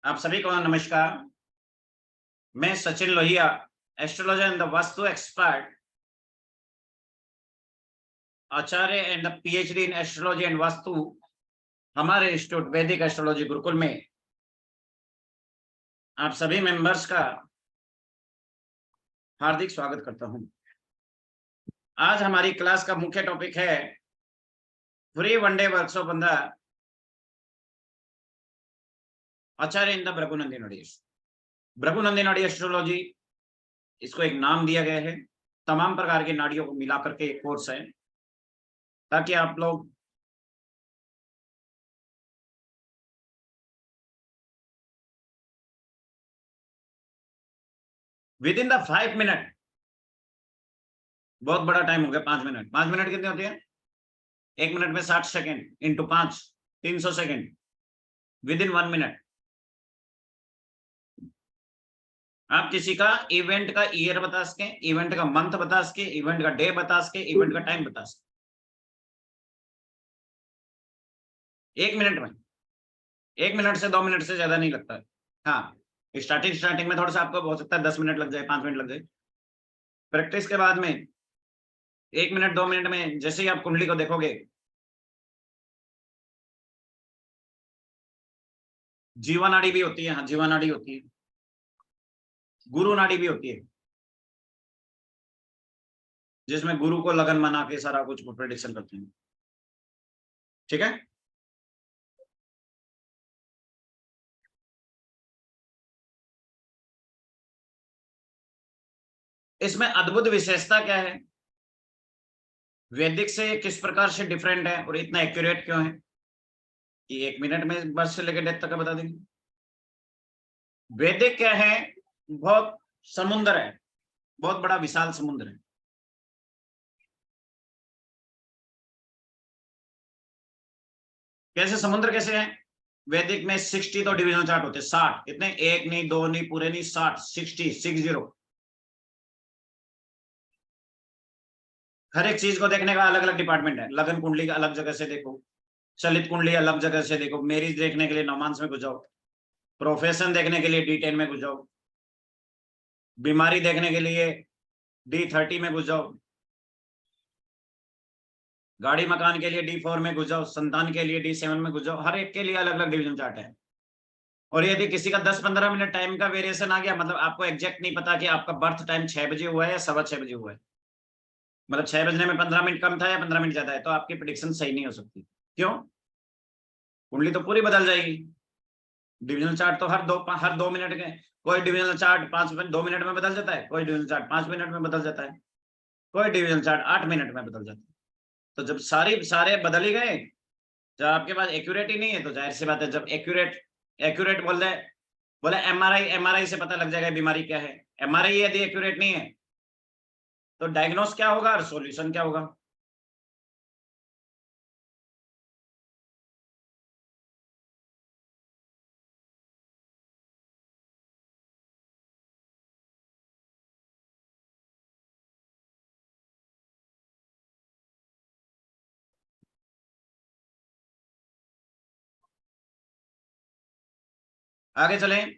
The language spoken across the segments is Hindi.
आप सभी को नमस्कार। मैं Sachin Lohia, astrologer and the vastu expert, Acharya and the PhD in astrology and vastu, हमारे इंस्टीट्यूट वैदिक एस्ट्रोलॉजी गुरुकुल में आप सभी मेंबर्स का हार्दिक स्वागत करता हूं। आज हमारी क्लास का मुख्य टॉपिक है free one day workshop on the Acharya in the Bhrigunandi Nadi. Bhrigunandi Nadi astrology, इसको एक नाम दिया गया है। तमाम प्रकार की नाड़ियों को मिला करके एक कोर्स है, ताकि आप लोग विद इन द 5 मिनट, बहुत बड़ा टाइम हो गया 5 मिनट। 5 मिनट कितने होते हैं? 1 मिनट में 60 second into 5, 300 second, with in 1 minute आप किसी का इवेंट का ईयर बता सके, इवेंट का मंथ बता सके, इवेंट का डे बता सके, इवेंट का टाइम बता सके 1 मिनट में। 1 मिनट से 2 मिनट से ज्यादा नहीं लगता है। हाँ, स्टार्टिंग में थोड़ा सा आपको हो सकता है 10 मिनट लग जाए, 5 मिनट लग जाए। प्रैक्टिस के बाद में 1 मिनट 2 मिनट में जैसे ही आप कुंडली को देखोगे, जीवा नाड़ी भी होती है। हाँ, जीवा नाड़ी होती है, गुरु नाड़ी भी होती है, जिसमें गुरु को लगन मना के सारा कुछ प्रेडिक्शन करते हैं। ठीक है, इसमें अद्भुत विशेषता क्या है, वैदिक से किस प्रकार से डिफरेंट है और इतना एक्यूरेट क्यों है, कि 1 मिनट में बर्थ से लेकर डेथ तक का बता देंगे। वैदिक क्या है, बहुत समुद्र है, बहुत बड़ा विशाल समुद्र है। कैसे समुद्र कैसे है? वैदिक में 60 तो डिविजन चार्ट होते हैं, 60, इतने, एक नहीं, दो नहीं, पूरे नहीं, 60, 60। हर एक चीज को देखने का अलग अलग डिपार्टमेंट है। लगन कुंडली का अलग जगह से देखो, चलित कुंडली अलग जगह से देखो, मैरिज देखने के लिए नौमांस में घुस जाओ, प्रोफेशन देखने के लिए D10 में घुस जाओ, बीमारी देखने के लिए D30 में घुस जाओ, गाड़ी मकान के लिए D4 में घुस जाओ, संतान के लिए D7 में घुस जाओ। हर एक के लिए अलग अलग डिवीजन चार्ट है। और यदि किसी का 10-15 मिनट टाइम का वेरिएशन आ गया, मतलब आपको एग्जैक्ट नहीं पता कि आपका बर्थ टाइम 6 बजे हुआ है या 6:15 बजे हुआ है, मतलब 6 बजने में 15 मिनट कम था या 15 मिनट ज्यादा है, तो आपकी प्रिडिक्शन सही नहीं हो सकती। क्यों? कुंडली तो पूरी बदल जाएगी। डिविजनल चार्ट तो हर दो मिनट के, कोई डिविजनल चार्ट 2 मिनट में बदल जाता है, कोई डिविजनल चार्ट 5 मिनट में बदल जाता है, कोई डिविजनल चार्ट 8 मिनट में बदल जाता है। तो जब सारे बदल ही गए, जब आपके पास एक्यूरेट ही नहीं है, तो जाहिर सी बात है, जब एक्यूरेट एक्यूरेट बोले एमआरआई से पता लग जाएगा बीमारी क्या है। एमआरआई यदि एक्यूरेट नहीं है, तो डायग्नोस क्या होगा और सॉल्यूशन क्या होगा। आगे चलें।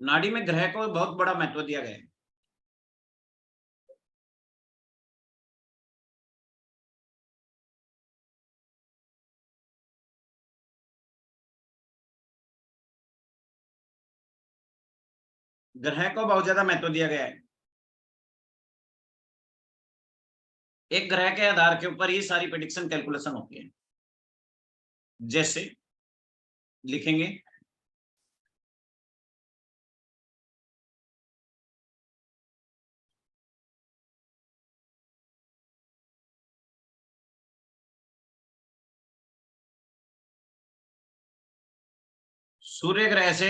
नाड़ी में ग्रह को बहुत बड़ा महत्व दिया गया है। ग्रह को बहुत ज्यादा महत्व दिया गया है। एक ग्रह के आधार के ऊपर ही सारी प्रेडिक्शन कैलकुलेशन होती है। जैसे लिखेंगे, सूर्य ग्रह से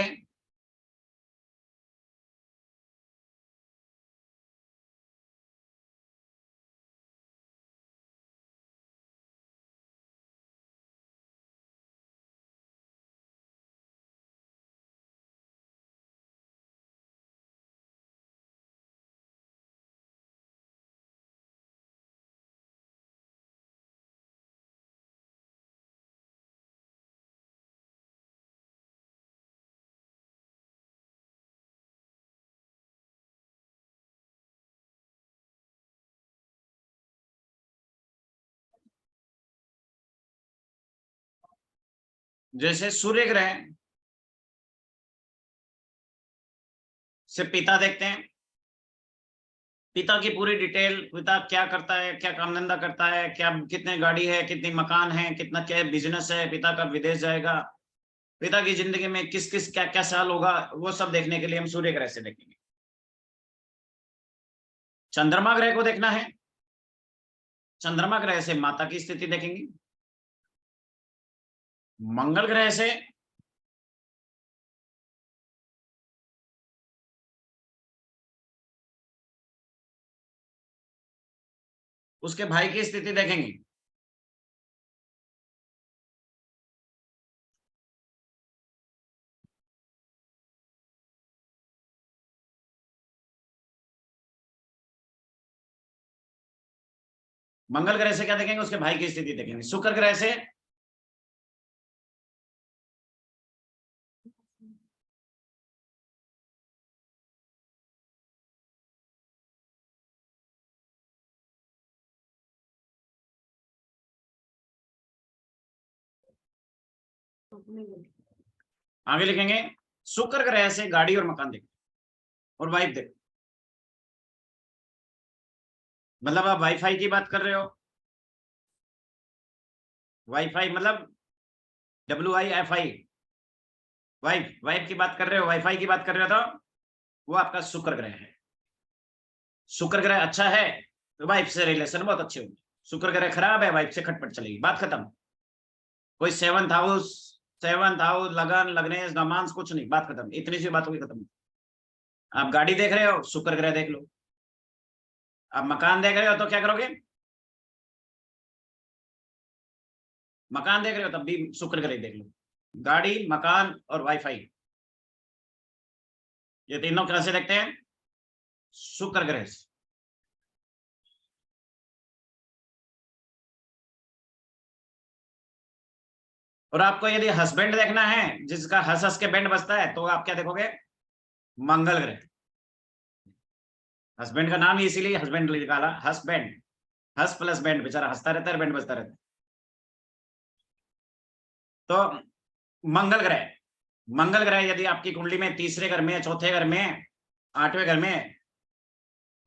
जैसे सूर्य ग्रह से पिता देखते हैं, पिता की पूरी डिटेल, पिता क्या करता है, क्या काम धंधा करता है, क्या कितने गाड़ी है, कितनी मकान है, कितना क्या बिजनेस है, पिता कब विदेश जाएगा, पिता की जिंदगी में किस किस क्या क्या साल होगा, वो सब देखने के लिए हम सूर्य ग्रह से देखेंगे। चंद्रमा ग्रह को देखना है, चंद्रमा ग्रह से माता की स्थिति देखेंगे। मंगल ग्रह से उसके भाई की स्थिति देखेंगे। मंगल ग्रह से क्या देखेंगे, उसके भाई की स्थिति देखेंगे। शुक्र ग्रह से आगे लिखेंगे, शुक्र ग्रह से गाड़ी और मकान देखेंगे और वाइफ देखो। मतलब आप वाईफाई की बात कर रहे हो, वाईफाई मतलब WIFI, वाइफ, वाइफ की बात कर रहे हो, वाईफाई की बात कर रहे हो, तो वो आपका शुक्र ग्रह है। शुक्र ग्रह अच्छा है तो वाइफ से रिलेशन बहुत अच्छे होंगे। शुक्र ग्रह खराब है, वाइफ से खटपट चलेगी, बात खत्म। कोई सेवंथ हाउस लगन लग्नेश रोमांस कुछ नहीं, बात खत्म, इतनी सी बात होगी, खत्म। आप गाड़ी देख रहे हो, शुक्र ग्रह देख लो। आप मकान देख रहे हो तो क्या करोगे, मकान देख रहे हो तब भी शुक्र ग्रह देख लो। गाड़ी, मकान और वाईफाई, ये तीनों कैसे देखते हैं, शुक्र ग्रह से। और आपको यदि हस्बैंड देखना है जिसका हंस हंस के बैंड बजता है, तो आप क्या देखोगे, मंगल ग्रह। हस्बैंड का नाम ही इसीलिए हस्बैंड निकाला, हस्बैंड, हंस प्लस बैंड, बेचारा हंसता रहता है, बैंड बजता रहता है। तो मंगल ग्रह, मंगल ग्रह यदि आपकी कुंडली में तीसरे घर में, चौथे घर में, आठवें घर में,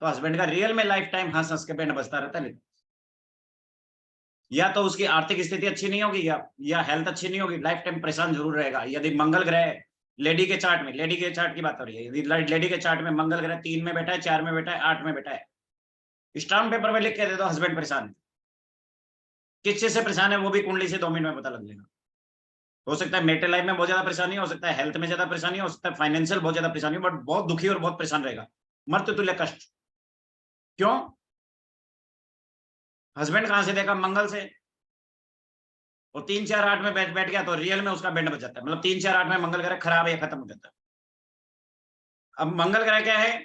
तो हस्बैंड का रियल में लाइफ टाइम हंस हंस के बैंड बजता रहता है। या तो उसकी आर्थिक स्थिति अच्छी नहीं होगी, या हेल्थ अच्छी नहीं होगी, लाइफ टाइम परेशान जरूर रहेगा। यदि मंगल ग्रह लेडी के चार्ट में, लेडी के चार्ट की बात हो रही है, यदि लेडी के चार्ट में मंगल ग्रह 3 में बैठा है, 4 में बैठा है, 8 में बैठा है, स्टाम्प पेपर में लिख के दे दो हस्बैंड परेशान है। किस चीज से परेशान है वो भी कुंडली से 2 मिनट में पता लग जाएगा। हो सकता है मेरिटल लाइफ में बहुत ज्यादा परेशानी, हो सकता है हेल्थ में ज्यादा परेशानी, हो सकता है फाइनेंशियल बहुत ज्यादा परेशानी, बट बहुत दुखी और बहुत परेशान रहेगा, मर्त्य तुल्य कष्ट। क्यों, हस्बैंड कहां से देखा, मंगल से। वो 3 4 8 में बैठ गया तो रियल में उसका बैंड बच जाता है। मतलब 3 4 8 में मंगल ग्रह खराब है या खत्म हो जाता है। अब मंगल ग्रह क्या है,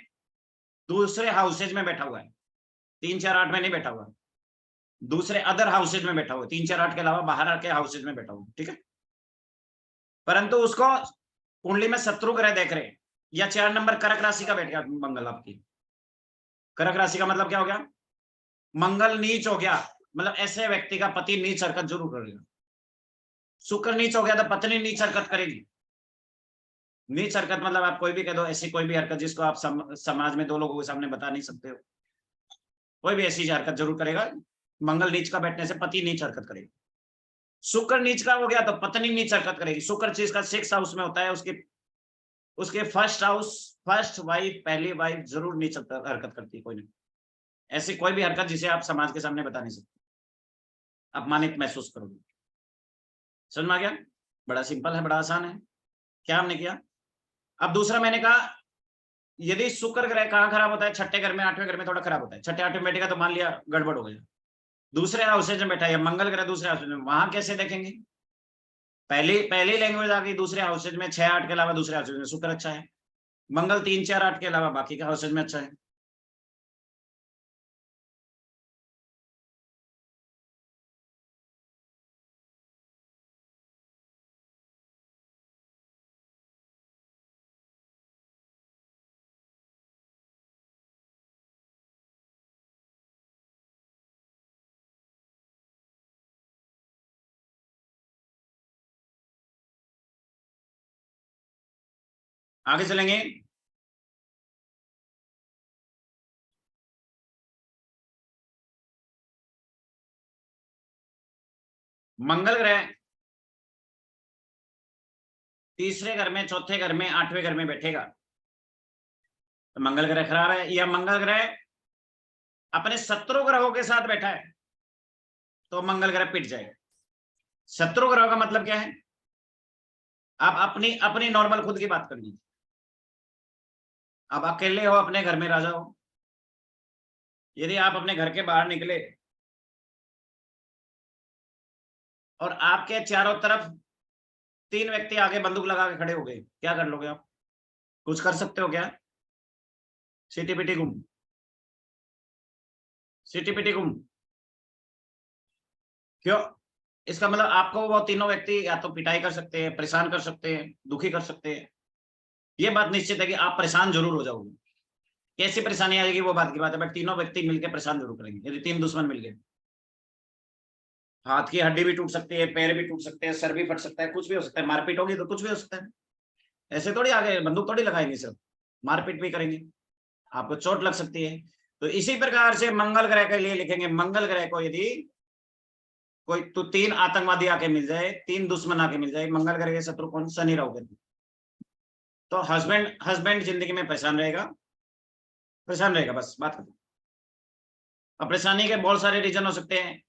दूसरे हाउसेज में बैठा हुआ है, 3 4 8 में नहीं बैठा हुआ, दूसरे अदर हाउसेज में बैठा हुआ, 3 4 8 के अलावा बाहर के हाउसेज में बैठा हुआ, ठीक है। परंतु उसको कुंडली में शत्रु ग्रह देख रहे हैं, या 4 नंबर कर्क राशि का बैठ गया मंगल आपकी। कर्क राशि का मतलब क्या हो गया, मंगल नीच हो गया, मतलब ऐसे व्यक्ति का पति नीच हरकत जरूर करेगा। शुक्र नीच हो गया तो पत्नी नीच हरकत करेगी। नीच हरकत मतलब आप कोई भी कह दो, ऐसी कोई भी हरकत जिसको आप समाज में 2 लोगों के सामने बता नहीं सकते हो, कोई भी ऐसी हरकत जरूर करेगा। मंगल नीच का बैठने से पति नीच हरकत करेगा। शुक्र नीच का हो गया तो पत्नी नीच हरकत करेगी। शुक्र चीज का 6 हाउस में होता है, उसके उसके फर्स्ट हाउस, फर्स्ट वाइफ, पहली वाइफ जरूर नीच हरकत करती है, कोई नहीं। ऐसी कोई भी हरकत जिसे आप समाज के सामने बता नहीं सकते, अपमानित महसूस करोगे। समझ में आ गया, बड़ा सिंपल है, बड़ा आसान है। क्या हमने किया, अब दूसरा मैंने कहा, यदि शुक्र ग्रह कहाँ खराब होता है, छठे घर में, 8वें घर में थोड़ा खराब होता है। छठे 8वें बैठेगा तो मान लिया गड़बड़ हो गया। दूसरे हाउसेज में बैठा है, मंगल ग्रह दूसरे हाउसेज में, वहां कैसे देखेंगे, पहली पहली लैंग्वेज आ गई, दूसरे हाउसेज में 6 8 के अलावा दूसरे हाउसेज में शुक्र अच्छा है। मंगल 3 4 8 के अलावा बाकी के हाउसेज में अच्छा है। आगे चलेंगे। मंगल ग्रह तीसरे घर में, चौथे घर में, आठवें घर में बैठेगा तो मंगल ग्रह खराब है। या मंगल ग्रह अपने शत्रु ग्रहों के साथ बैठा है तो मंगल ग्रह पिट जाएगा। शत्रु ग्रह का मतलब क्या है? आप अपनी अपनी नॉर्मल खुद की बात कर लीजिए। आप अकेले हो, अपने घर में राजा हो, यदि आप अपने घर के बाहर निकले और आपके चारों तरफ 3 व्यक्ति आगे बंदूक लगा के खड़े हो गए, क्या कर लोगे आप? कुछ कर सकते हो क्या? सिटी पिटी गुम, सिटी पिटी गुम। क्यों? इसका मतलब आपको वो तीनों व्यक्ति या तो पिटाई कर सकते हैं, परेशान कर सकते हैं, दुखी कर सकते हैं। ये बात निश्चित है कि आप परेशान जरूर हो जाओगे। कैसी परेशानी आएगी वो बात की बात है, बट तीनों व्यक्ति मिलकर परेशान जरूर करेंगे। यदि 3 दुश्मन मिल गए, हाथ की हड्डी भी टूट सकती है, पैर भी टूट सकते हैं, सर भी फट सकता है, कुछ भी हो सकता है। मारपीट होगी तो कुछ भी हो सकता है। ऐसे थोड़ी आगे बंदूक थोड़ी लगाएंगे, सिर्फ मारपीट भी करेंगे, आपको चोट लग सकती है। तो इसी प्रकार से मंगल ग्रह के लिए लिखेंगे, मंगल ग्रह को यदि कोई तो 3 आतंकवादी आके मिल जाए, 3 दुश्मन आके मिल जाए, मंगल ग्रह के शत्रु कौन? शनि राहु केतु। तो हस्बैंड हस्बैंड जिंदगी में परेशान रहेगा, परेशान रहेगा, बस बात खत्म। अब परेशानी के बहुत सारे रीजन हो सकते हैं।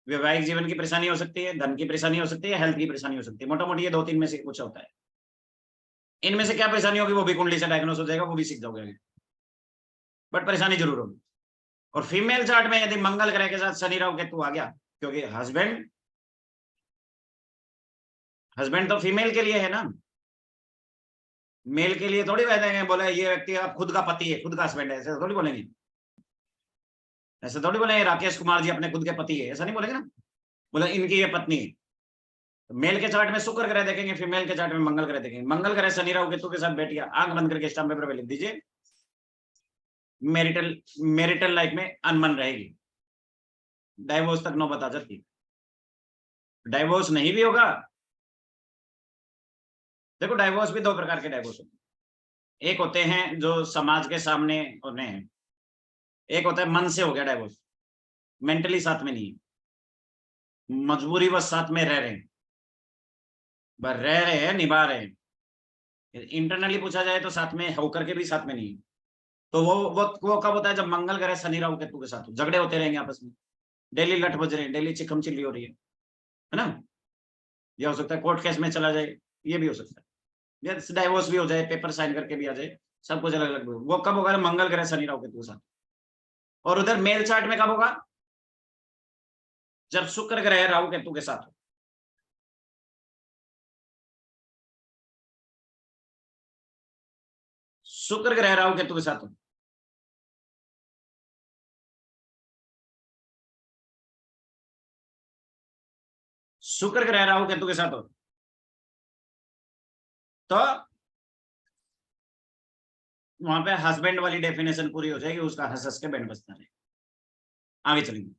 वैवाहिक जीवन की परेशानी हो सकती है, धन की परेशानी हो सकती है, हेल्थ की परेशानी हो सकती है। मोटा मोटी ये 2-3 में से कुछ होता है। इनमें से क्या परेशानी होगी वो भी कुंडली से डायग्नोस हो जाएगा, वो भी सीख जाओगे आगे, बट परेशानी जरूर होगी। और फीमेल चार्ट में यदि मंगल ग्रह के साथ शनि राहु केतु आ गया, क्योंकि हस्बैंड हस्बैंड तो फीमेल के लिए है ना, मेल के लिए थोड़ी बोलेंगे, बोले ये व्यक्ति आप खुद का पति है, खुद का हस्बैंड है, ऐसे थोड़ी बोलेंगे। ऐसे थोड़ी बोलेंगे राकेश कुमार जी अपने खुद के पति है, ऐसा नहीं बोलेंगे ना। बोले इनकी ये पत्नी है। तो मेल के चार्ट में शुक्र ग्रह देखेंगे, फीमेल के चार्ट में मंगल ग्रह देखेंगे। मंगल ग्रह शनि राहु केतु के साथ बैठ गया, आंख बंद करके स्टाम्प पेपर पे लिख दीजिए, मैरिटल मैरिटल लाइफ में अनबन रहेगी, डाइवोर्स तक नौबत आ जाती है। डाइवोर्स नहीं भी होगा, देखो डाइवोर्स भी 2 प्रकार के डाइवोर्स होते हैं। एक होते हैं जो समाज के सामने होने हैं, एक होता है मन से हो गया डाइवोर्स, मेंटली साथ में नहीं है, मजबूरी बस साथ में रह रहे हैं, बस रह रहे हैं, निभा रहे हैं। इंटरनली पूछा जाए तो साथ में होकर के भी साथ में नहीं है। तो वो कब होता है? जब मंगल ग्रह शनि राहु केतु के साथ हो, झगड़े होते रहेंगे आपस में, डेली लठ बज रहे हैं, डेली चिकम चिल्ली हो रही है ना। यह हो सकता है कोर्ट केस में चला जाए, ये भी हो सकता है, या डाइवोर्स भी हो जाए, पेपर साइन करके भी आ जाए, सब कुछ अलग अलग। वो कब होगा? मंगल ग्रह शनि राहु केतु के साथ। और उधर मेल चार्ट में कब होगा? जब शुक्र ग्रह राहु केतु के साथ हो। शुक्र ग्रह राहु केतु के साथ हो, शुक्र ग्रह राहु केतु के साथ हो, तो वहां पे हस्बैंड वाली डेफिनेशन पूरी हो जाएगी, उसका हंस हंस के बैंड बजता रहेगा। आगे चलेंगे।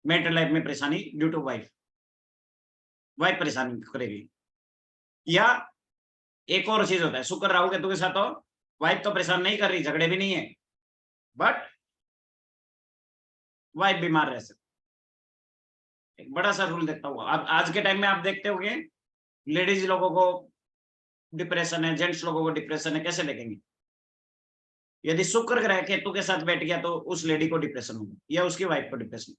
मैरिटल लाइफ में परेशानी ड्यू टू वाइफ, वाइफ परेशानी करेगी। या एक और चीज होता है, शुक्र राहु केतु के साथ हो, वाइफ तो परेशान नहीं कर रही, झगड़े भी नहीं है, बट वाइफ बीमार रह सकती। एक बड़ा सा रूल देखता हूँ, अब आज के टाइम में आप देखते होंगे लेडीज लोगों को डिप्रेशन है, जेंट्स लोगों को डिप्रेशन है, कैसे देखेंगे? यदि शुक्र ग्रह केतु के साथ बैठ गया तो उस लेडी को डिप्रेशन होगा या उसकी वाइफ को डिप्रेशन।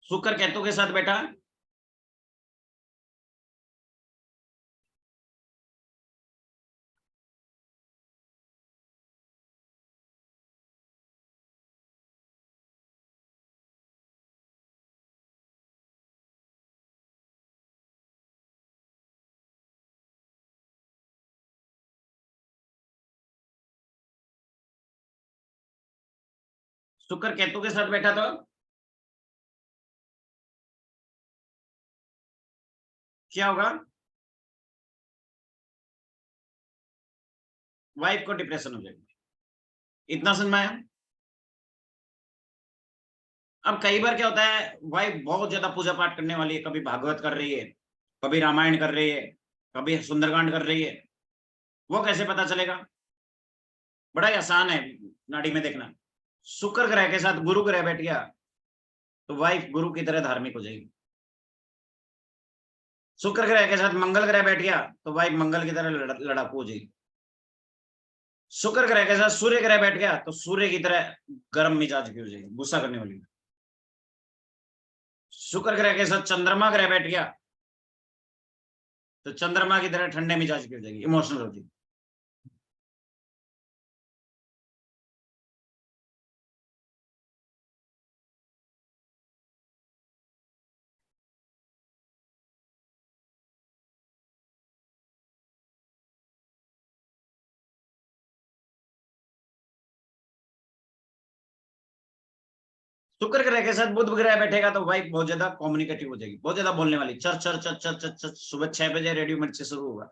शुक्र केतु के साथ बैठा, शुक्र केतु के साथ बैठा तो क्या होगा? वाइफ को डिप्रेशन हो जाएगा। इतना समझ में आया? अब कई बार क्या होता है, वाइफ बहुत ज्यादा पूजा पाठ करने वाली है, कभी भागवत कर रही है, कभी रामायण कर रही है, कभी सुंदरकांड कर रही है, वो कैसे पता चलेगा? बड़ा ही आसान है नाड़ी में देखना। शुक्र ग्रह के साथ गुरु ग्रह बैठ गया तो वाइफ गुरु की तरह धार्मिक हो जाएगी। शुक्र ग्रह के साथ मंगल ग्रह बैठ गया तो वाइफ मंगल की तरह लड़ाकू हो जाएगी। शुक्र ग्रह के साथ सूर्य ग्रह बैठ गया तो सूर्य की तरह गर्म मिजाज की हो जाएगी, गुस्सा करने वाली। शुक्र ग्रह के साथ चंद्रमा ग्रह बैठ गया तो चंद्रमा की तरह ठंडे मिजाज की हो जाएगी, इमोशनल हो जाएगी। शुक्र ग्रह के साथ बुध ग्रह बैठेगा तो वाइफ बहुत ज्यादा कम्युनिकेटिव हो जाएगी, बहुत ज्यादा बोलने वाली, चर चर चर चर चर चर। सुबह 6 बजे रेडियो मिर्ची शुरू होगा,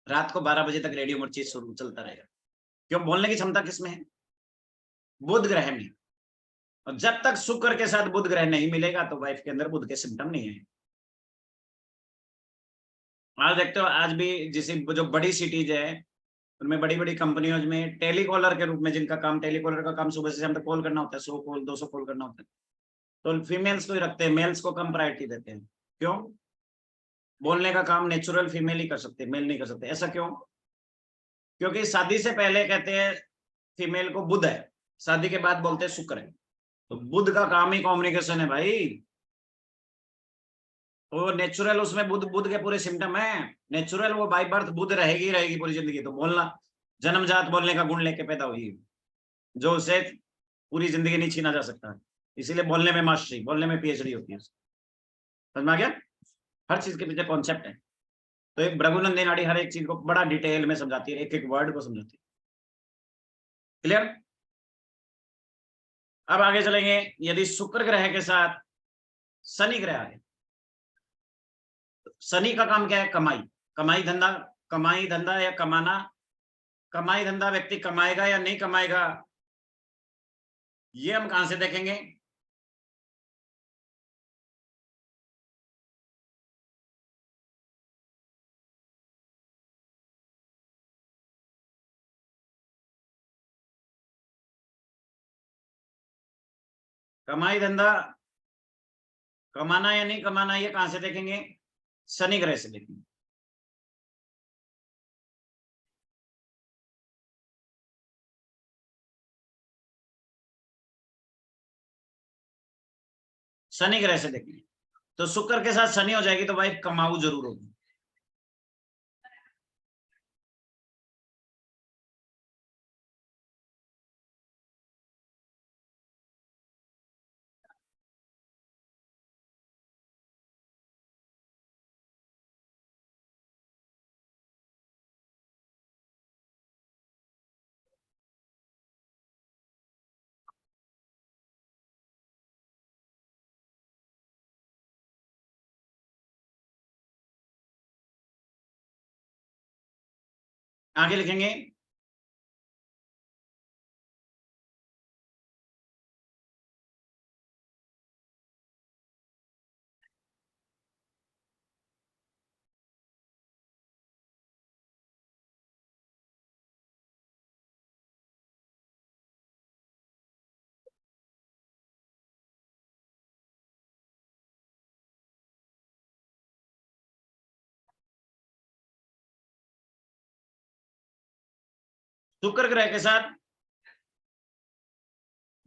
रात को 12 बजे तक रेडियो मिर्ची शुरू चलता रहेगा। क्यों? बोलने की क्षमता किसमें है? बुध ग्रह में। और जब तक शुक्र के साथ बुध ग्रह नहीं मिलेगा तो वाइफ के अंदर बुध के सिम्टम नहीं है। आज देखते हो, आज भी जिस जो बड़ी सिटीज है उनमें बड़ी बड़ी कंपनियों में टेलीकॉलर के रूप में, जिनका काम टेलीकॉलर का काम सुबह से शाम तक कॉल करना होता है, 100 कॉल 200 कॉल करना होता है, तो फीमेल्स को ही रखते हैं, मेल्स को कम प्रायोरिटी देते हैं। क्यों? बोलने का काम नेचुरल फीमेल ही कर सकते, मेल नहीं कर सकते। ऐसा क्यों? क्योंकि शादी से पहले कहते हैं फीमेल को बुध है, शादी के बाद बोलते हैं शुक्र है। तो बुध का काम ही कम्युनिकेशन है भाई, तो नेचुरल उसमें बुध, बुध के पूरे सिम्टम है। नेचुरल वो बाय बर्थ बुध रहेगी रहेगी पूरी जिंदगी। तो बोलना, जन्मजात बोलने का गुण लेके पैदा हुई, जो उसे पूरी जिंदगी नहीं छीना जा सकता। इसीलिए बोलने में मास्टरी, बोलने में पीएचडी होती है। समझ में आ गया? हर चीज के पीछे कॉन्सेप्ट है। तो एक भृगुनंदी नाड़ी हर एक चीज को बड़ा डिटेल में समझाती है, एक एक वर्ड को समझाती है। क्लियर? अब आगे चलेंगे। यदि शुक्र ग्रह के साथ शनि ग्रह आए, शनि का काम क्या है? कमाई, कमाई धंधा, कमाई धंधा या कमाना। कमाई धंधा व्यक्ति कमाएगा या नहीं कमाएगा, ये हम कहां से देखेंगे? कमाई धंधा कमाना या नहीं कमाना, ये कहां से देखेंगे? शनि ग्रह से देखेंगे। शनि ग्रह से देखेंगे तो शुक्र के साथ शनि हो जाएगी तो भाई कमाऊ जरूर होगी। आगे लिखेंगे। शुक्र ग्रह के साथ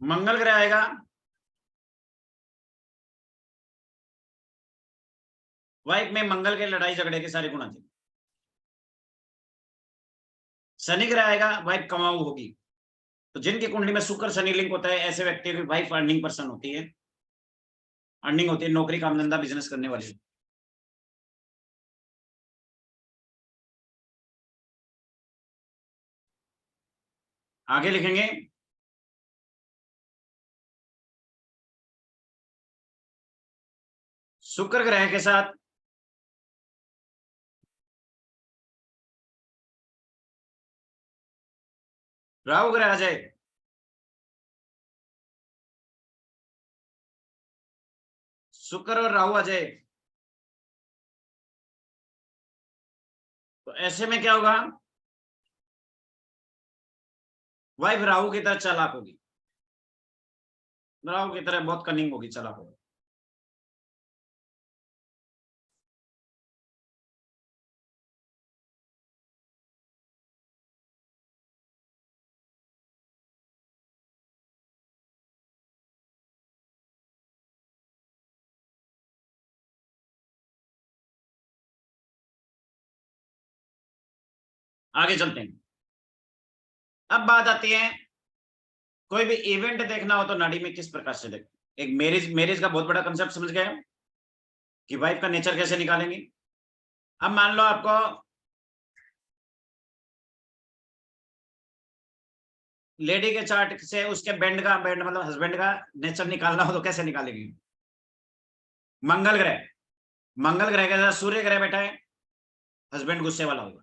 मंगल ग्रह आएगा, वाइफ में मंगल के लड़ाई झगड़े के सारे गुण आ जाएंगे। शनि ग्रह आएगा, वाइफ कमाऊ होगी। तो जिनकी कुंडली में शुक्र शनि लिंक होता है, ऐसे व्यक्ति की वाइफ अर्निंग पर्सन होती है, अर्निंग होती है, नौकरी काम धंधा बिजनेस करने वाली। आगे लिखेंगे। शुक्र ग्रह के साथ राहु ग्रह आ जाए, शुक्र और राहु आ जाए, तो ऐसे में क्या होगा, वाइफ राहु की तरह चालाक होगी, राहु की तरह बहुत कनिंग होगी, चालाक होगी। आगे चलते हैं। अब बात आती है, कोई भी इवेंट देखना हो तो नाड़ी में किस प्रकार से देखें। एक मैरिज, मैरिज का बहुत बड़ा कंसेप्ट समझ गए कि वाइफ का नेचर कैसे निकालेंगे। अब मान लो आपको लेडी के चार्ट से उसके बैंड मतलब हस्बैंड का नेचर निकालना हो तो कैसे निकालेंगे। मंगल ग्रह, मंगल ग्रह के साथ सूर्य ग्रह बैठा है, हस्बैंड गुस्से वाला होगा।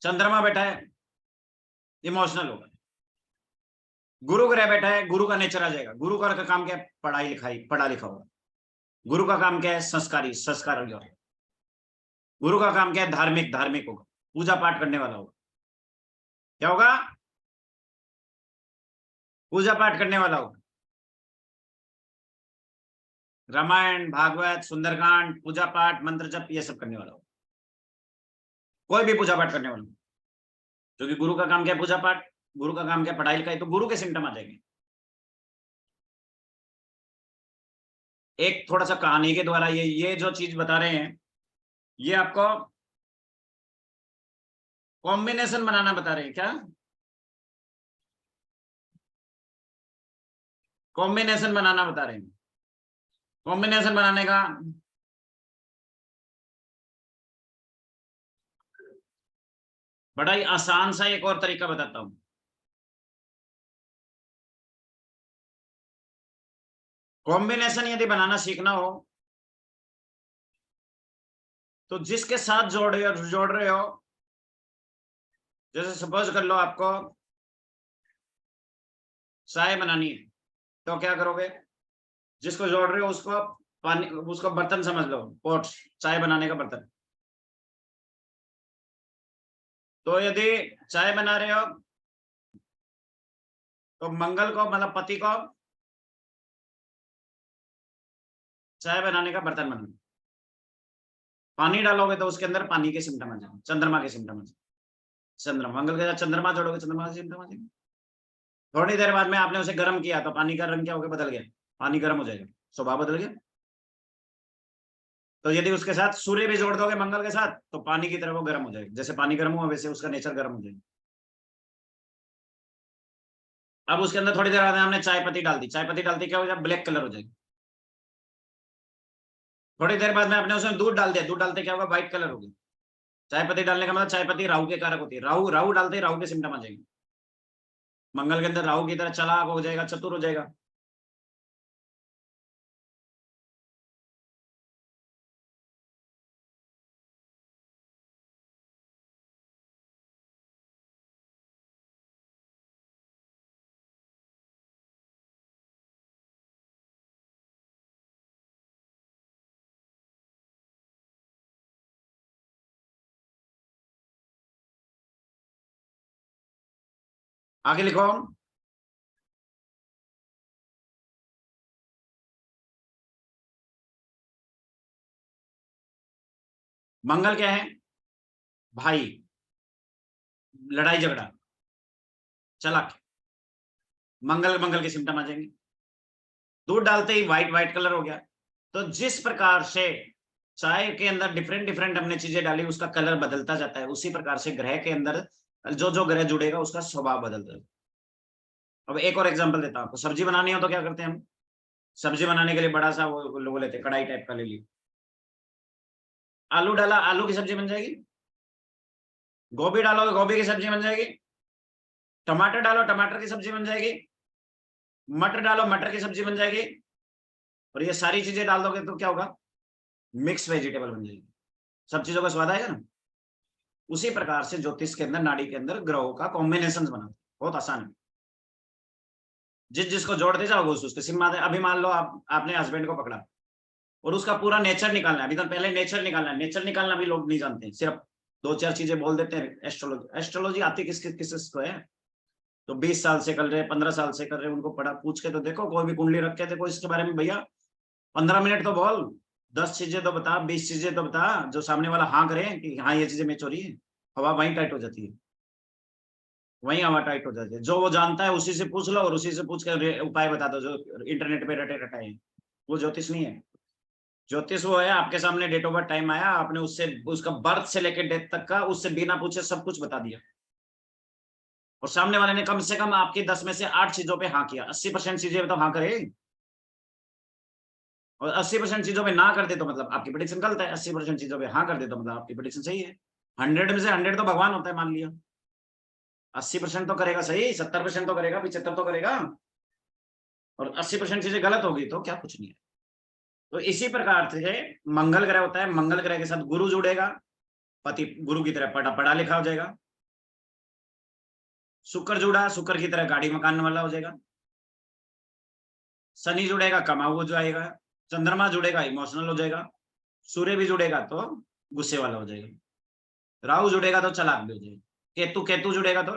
चंद्रमा बैठा है, इमोशनल होगा। गुरु ग्रह बैठा है, गुरु का नेचर आ जाएगा। गुरु का काम क्या है, पढ़ाई लिखाई, पढ़ा लिखा होगा। गुरु का काम क्या है, संस्कारी, संस्कार होगा। गुरु का काम क्या है, धार्मिक, धार्मिक होगा, पूजा पाठ करने वाला होगा। क्या होगा, पूजा पाठ करने वाला होगा। रामायण, भागवत, सुंदरकांड, पूजा पाठ, मंत्र जप, ये सब करने वाला होगा। कोई भी पूजा पाठ करने वाला, क्योंकि गुरु का काम क्या है, पूजा पाठ। गुरु का काम क्या है, पढ़ाई लिखाई। तो गुरु के सिम्टम आ जाएंगे। एक थोड़ा सा कहानी के द्वारा ये जो चीज बता रहे हैं, ये आपको कॉम्बिनेशन बनाना बता रहे हैं। क्या कॉम्बिनेशन बनाना बता रहे हैं। कॉम्बिनेशन बनाने का बड़ा ही आसान सा एक और तरीका बताता हूं। कॉम्बिनेशन यदि बनाना सीखना हो तो जिसके साथ जोड़ रहे हो, जैसे सपोज कर लो आपको चाय बनानी है, तो क्या करोगे, जिसको जोड़ रहे हो उसको पानी, उसको बर्तन समझ लो, पोट, चाय बनाने का बर्तन। तो यदि चाय बना रहे हो तो मंगल को मतलब पति को चाय बनाने का बर्तन बनाना। पानी डालोगे तो उसके अंदर पानी के सिम्टम आ जाएंगे, चंद्रमा के सिम्टम आ जाएंगे। चंद्रमा, मंगल के साथ चंद्रमा जोड़ोगे, चंद्रमा के सिम्टम आ जाएंगे। थोड़ी देर बाद में आपने उसे गर्म किया तो पानी का रंग क्या हो गया, बदल गया, पानी गर्म हो जाएगा, स्वभाव बदल गया। तो यदि उसके साथ सूर्य भी जोड़ दोगे मंगल के साथ, तो पानी की तरह वो गर्म हो जाएगा। जैसे पानी गर्म हुआ वैसे उसका नेचर गर्म हो जाएगा। अब उसके अंदर थोड़ी देर बाद हमने चाय पत्ती डाल दी, चाय पत्ती डालती क्या हो जाएगा, ब्लैक कलर हो जाएगा। थोड़ी देर बाद में आपने उसमें दूध डाल दिया, दूध डालते क्या होगा, व्हाइट कलर होगी। चाय पत्ती डालने का मतलब चाय पत्ती राहु के कारक होती है। राहु राहु डालते ही राहु के सिम्टम आ जाएंगे। मंगल के अंदर राहु की तरह चालाक हो जाएगा, चतुर हो जाएगा। आगे लिखो, मंगल क्या है, भाई, लड़ाई झगड़ा, चालाक। मंगल मंगल के सिम्टम आ जाएंगे। दूध डालते ही व्हाइट व्हाइट कलर हो गया। तो जिस प्रकार से चाय के अंदर डिफरेंट डिफरेंट हमने चीजें डाली, उसका कलर बदलता जाता है, उसी प्रकार से ग्रह के अंदर जो जो ग्रह जुड़ेगा उसका स्वभाव बदलता है। अब एक और एग्जांपल देता हूं आपको। सब्जी बनानी हो तो क्या करते हैं हम, सब्जी बनाने के लिए बड़ा सा वो लेते हैं, कढ़ाई टाइप का ले लिया, आलू डाला, आलू की सब्जी बन जाएगी। गोभी डालोगे, गोभी की सब्जी बन जाएगी। टमाटर डालो, टमाटर की सब्जी बन जाएगी। मटर डालो, मटर की सब्जी बन जाएगी। और ये सारी चीजें डाल दोगे तो क्या होगा, मिक्स वेजिटेबल बन जाएगी। सब चीजों का स्वाद आएगा ना। उसी प्रकार से ज्योतिष के अंदर, नाड़ी के अंदर ग्रहों का कॉम्बिनेशन बनाते हैं। बहुत आसान है। जिसको जोड़ते जाओगे उसके सिम आते। अभी मान लो आपने हस्बैंड को पकड़ा और उसका पूरा नेचर निकालना है। अभी तो पहले नेचर निकालना है। नेचर निकालना भी लोग नहीं जानते, सिर्फ 2-4 चीजें बोल देते हैं। एस्ट्रोलॉजी आती किस को है? तो 20 साल से कर रहे, 15 साल से कर रहे, उनको पढ़ा पूछ के तो देखो। कोई भी कुंडली रख के देखो इसके बारे में, भैया 15 मिनट तो बोल, 10 चीजें तो बता, 20 चीजें तो बता, जो सामने वाला हाँ करे कि हाँ ये चीजें मैच हो रही है। हवा वहीं टाइट हो जाती है, वहीं हवा टाइट हो जाती है। जो वो जानता है उसी से पूछ लो, और उसी से पूछ कर उपाय बता दो जो इंटरनेट पे रटे रटाए। वो ज्योतिष नहीं है। ज्योतिष वो है आपके सामने डेट ऑफ बर्थ टाइम आया, आपने उससे उसका बर्थ से लेकर डेथ तक का उससे बिना पूछे सब कुछ बता दिया, और सामने वाले ने कम से कम आपकी 10 में से 8 चीजों पे हाँ किया। 80% चीजें तो हाँ करे, और 80% चीजों पे ना कर दे तो मतलब आपकी प्रेडिक्शन गलत है। 80% चीजों पे हाँ कर दे तो मतलब आपकी प्रेडिक्शन सही है। 100 में से 100 तो भगवान होता है मान लिया। 80% तो करेगा सही, 70% तो करेगा, 75 तो करेगा, और 80% चीजें गलत होगी तो क्या कुछ नहीं है। तो इसी प्रकार से मंगल ग्रह होता है। मंगल ग्रह के साथ गुरु जुड़ेगा, पति गुरु की तरह पढ़ा लिखा हो जाएगा। शुक्र जुड़ा, शुक्र की तरह गाड़ी मकान वाला हो जाएगा। शनि जुड़ेगा, कमाऊ हो जाएगा। चंद्रमा जुड़ेगा, इमोशनल हो जाएगा। सूर्य भी जुड़ेगा तो गुस्से वाला हो जाएगा। राहु जुड़ेगा तो चालाक भी हो जाएगा। केतु केतु जुड़ेगा तो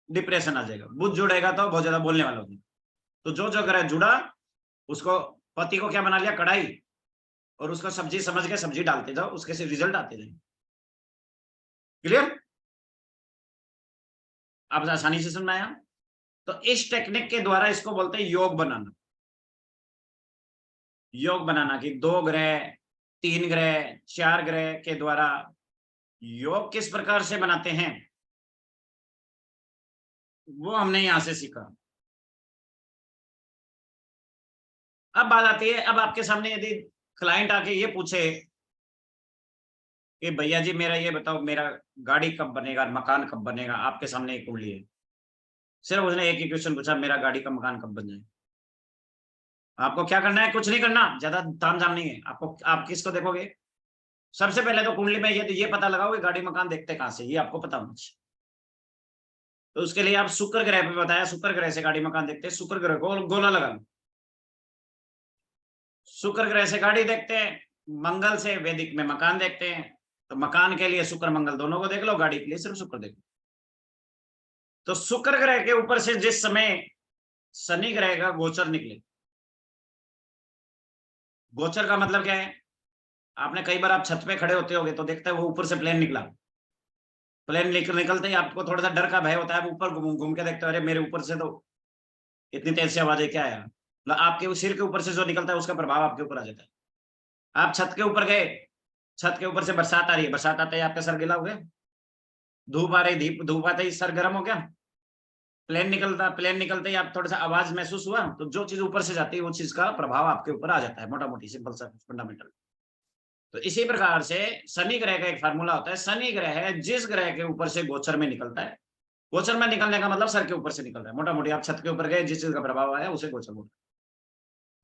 डिप्रेशन आ जाएगा। बुध जुड़ेगा तो बहुत ज्यादा बोलने वाला हो जाएगा। तो जो जो ग्रह जुड़ा उसको, पति को क्या बना लिया, कढ़ाई, और उसको सब्जी समझ के सब्जी डालते जाओ, उसके से रिजल्ट आते जाए। क्लियर? आप आसानी से समझ आया? तो इस टेक्निक के द्वारा इसको बोलते हैं योग बनाना। योग बनाना कि 2 ग्रह, 3 ग्रह, 4 ग्रह के द्वारा योग किस प्रकार से बनाते हैं, वो हमने यहां से सीखा। अब बात आती है, अब आपके सामने यदि क्लाइंट आके ये पूछे कि भैया जी मेरा ये बताओ, मेरा गाड़ी कब बनेगा, मकान कब बनेगा, आपके सामने एक कुंडली है, सिर्फ उसने एक ही क्वेश्चन पूछा, मेरा गाड़ी का मकान कब बन जाए। आपको क्या करना है? कुछ नहीं करना, ज्यादा तामझाम नहीं है आपको। आप किसको देखोगे? सबसे पहले तो कुंडली में ये पता लगाओ कि गाड़ी मकान देखते कहां से, ये आपको पता होना चाहिए। तो उसके लिए आप शुक्र ग्रह पे बताया, शुक्र ग्रह से गाड़ी मकान देखते हैं। शुक्र ग्रह को गोला लगा लो। शुक्र ग्रह से गाड़ी देखते हैं, मंगल से वैदिक में मकान देखते हैं। तो मकान के लिए शुक्र मंगल दोनों को देख लो, गाड़ी के लिए सिर्फ शुक्र देख लो। तो शुक्र ग्रह के ऊपर से जिस समय शनि ग्रह का गोचर निकले, गोचर का मतलब क्या है? आपने कई बार आप छत पे खड़े होते होगे तो देखते हैं वो ऊपर से प्लेन निकला। प्लेन निकलते ही आपको थोड़ा सा डर का भय होता है, ऊपर घूम के देखते हो, अरे मेरे ऊपर से तो इतनी तेज से आवाज है, क्या है? मतलब आपके सिर के ऊपर से जो निकलता है उसका प्रभाव आपके ऊपर आ जाता है। आप छत के ऊपर गए, छत के ऊपर से बरसात आ रही है, बरसात आते ही आपका सर गिला हो गया। धूप आ रही, धूप आते ही सर गर्म हो गया। प्लेन निकलते ही आप थोड़ा सा आवाज महसूस हुआ। तो जो चीज ऊपर से जाती है वो चीज का प्रभाव आपके ऊपर आ जाता है, मोटा मोटी सिंपल सा फंडामेंटल। तो इसी प्रकार से शनि ग्रह का एक फार्मूला होता है। शनि ग्रह जिस ग्रह के ऊपर से गोचर में निकलता है, गोचर में निकलने का मतलब सर के ऊपर से निकल रहा है, मोटा मोटी आप छत के ऊपर गए, जिस चीज का प्रभाव आया उसे गोचर बोलते हैं।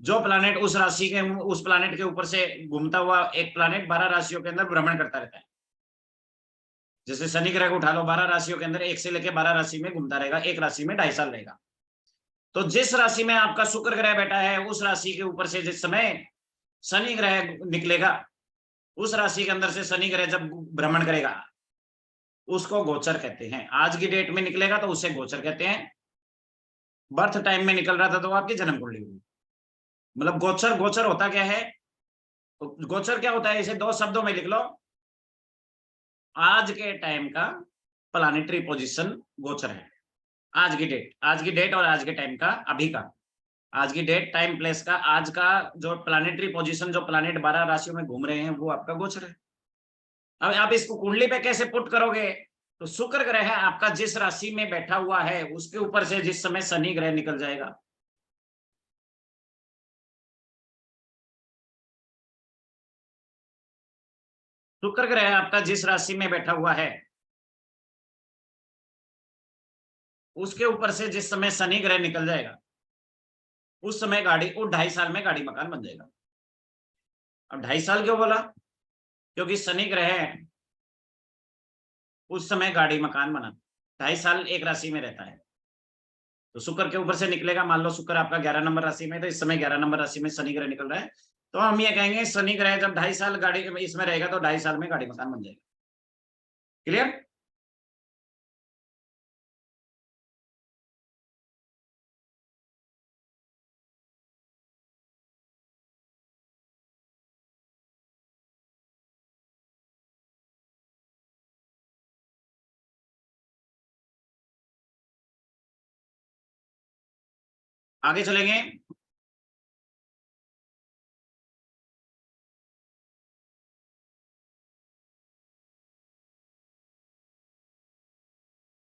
जो प्लानेट उस राशि के, उस प्लानेट के ऊपर से घूमता हुआ, एक प्लानेट 12 राशियों के अंदर भ्रमण करता रहता है। जैसे शनि ग्रह को उठा लो, 12 राशियों के अंदर 1 से लेकर 12 राशि में घूमता रहेगा, एक राशि में 2.5 साल रहेगा। तो जिस राशि में आपका शुक्र ग्रह बैठा है, उस राशि के ऊपर से जिस समय शनि ग्रह निकलेगा, उस राशि के अंदर से शनि ग्रह जब भ्रमण करेगा उसको गोचर कहते हैं। आज की डेट में निकलेगा तो उसे गोचर कहते हैं। बर्थ टाइम में निकल रहा था तो आपकी जन्म कुंडली हुई। मतलब गोचर, गोचर होता क्या है? तो गोचर क्या होता है, इसे 2 शब्दों में लिख लो। आज के टाइम का प्लानिटरी पोजीशन गोचर है। आज की डेट, आज की डेट और आज के टाइम का, अभी का, आज की डेट, टाइम, प्लेस का, आज का जो प्लानिटरी पोजीशन, जो प्लानेट 12 राशियों में घूम रहे हैं, वो आपका गोचर है। अब आप इसको कुंडली पे कैसे पुट करोगे? तो शुक्र ग्रह आपका जिस राशि में बैठा हुआ है उसके ऊपर से जिस समय शनि ग्रह निकल जाएगा, शुक्र ग्रह आपका जिस राशि में बैठा हुआ है उसके ऊपर से जिस समय शनि ग्रह निकल जाएगा, उस समय गाड़ी, वो 2.5 साल में गाड़ी मकान बन जाएगा। अब 2.5 साल क्यों बोला? क्योंकि शनि ग्रह उस समय गाड़ी मकान बना, 2.5 साल एक राशि में रहता है। तो शुक्र के ऊपर से निकलेगा, मान लो शुक्र आपका 11 नंबर राशि में, तो इस समय 11 नंबर राशि में शनि ग्रह निकल रहा है, तो हम ये कहेंगे शनि ग्रह जब 2.5 साल गाड़ी इसमें रहेगा तो 2.5 साल में गाड़ी मकान बन जाएगा। क्लियर? आगे चलेंगे।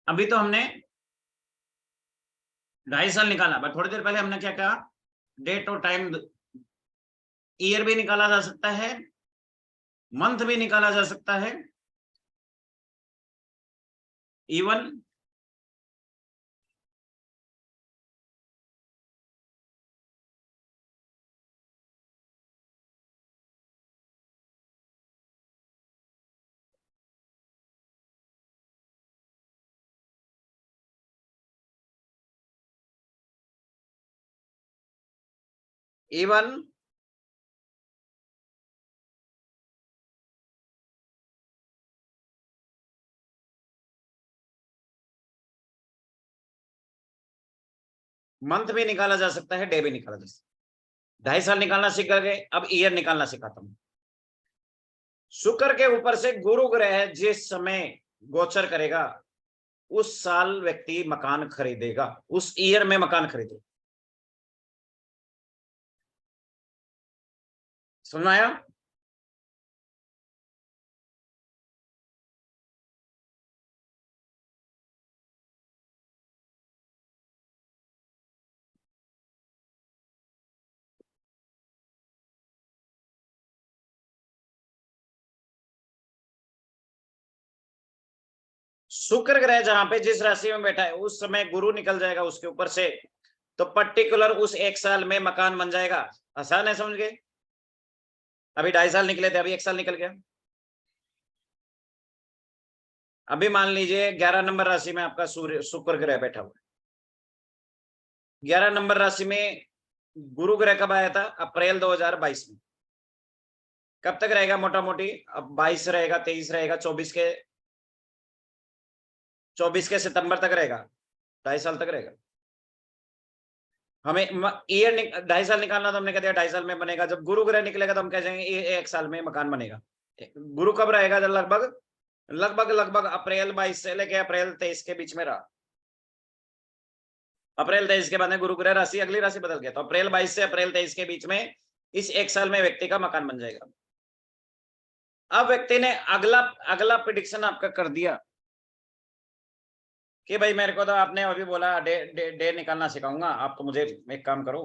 अभी तो हमने 2.5 साल निकाला, बट थोड़ी देर पहले हमने क्या कहा, डेट और टाइम, ईयर भी निकाला जा सकता है, मंथ भी निकाला जा सकता है, इवन इवन मंथ भी निकाला जा सकता है, डे भी निकाला जा सकता है। 2.5 साल निकालना सीख गए, अब ईयर निकालना सिखाता हूं। शुक्र के ऊपर से गुरु ग्रह जिस समय गोचर करेगा उस साल व्यक्ति मकान खरीदेगा, उस ईयर में मकान खरीदेगा। समझ आया? शुक्र ग्रह जहां पे जिस राशि में बैठा है उस समय गुरु निकल जाएगा उसके ऊपर से, तो पर्टिकुलर उस 1 साल में मकान बन जाएगा। आसान है, समझ गए? अभी 2.5 साल निकले थे, अभी 1 साल निकल गया। अभी मान लीजिए 11 नंबर राशि में आपका सूर्य शुक्र ग्रह बैठा हुआ है। 11 नंबर राशि में गुरु ग्रह कब आया था? अप्रैल 2022 में। कब तक रहेगा मोटा मोटी? अब 22 रहेगा, 23 रहेगा, 24 के सितंबर तक रहेगा, 2.5 साल तक रहेगा। हमें ईयर 2.5 साल निकालना, तो हमने कह दिया 2.5 साल में बनेगा। जब गुरु ग्रह निकलेगा तो हम कह जाएंगे ये 1 साल में मकान बनेगा। गुरु कब रहेगा? जब लगभग अप्रैल 22 से लेके अप्रैल 23 के बीच में रहा। अप्रैल 23 के बाद में गुरु ग्रह राशि अगली राशि बदल गया, तो अप्रैल 22 से अप्रैल 23 के बीच में इस 1 साल में व्यक्ति का मकान बन जाएगा। अब व्यक्ति ने अगला अगला प्रिडिक्शन आपका कर दिया कि भाई मेरे को तो आपने अभी बोला डे निकालना सिखाऊंगा, आप तो मुझे एक काम करो,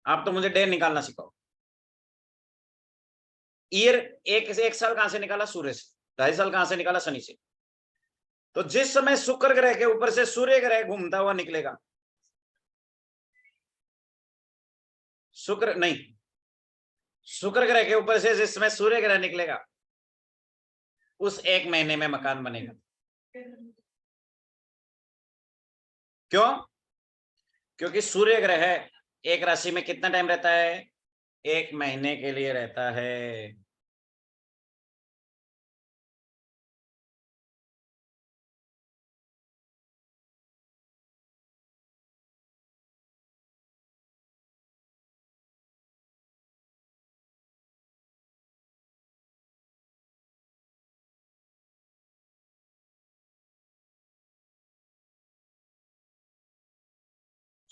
आप तो मुझे डे निकालना सिखाओ। ईयर 1 साल कहां से निकाला? सूर्य से। 2.5 साल कहां से निकाला? शनि से। तो जिस समय शुक्र ग्रह के ऊपर से सूर्य ग्रह घूमता हुआ निकलेगा, शुक्र नहीं, शुक्र ग्रह के ऊपर से जिस समय सूर्य ग्रह निकलेगा उस 1 महीने में मकान बनेगा। क्यों? क्योंकि सूर्य ग्रह एक राशि में कितना टाइम रहता है? 1 महीने के लिए रहता है।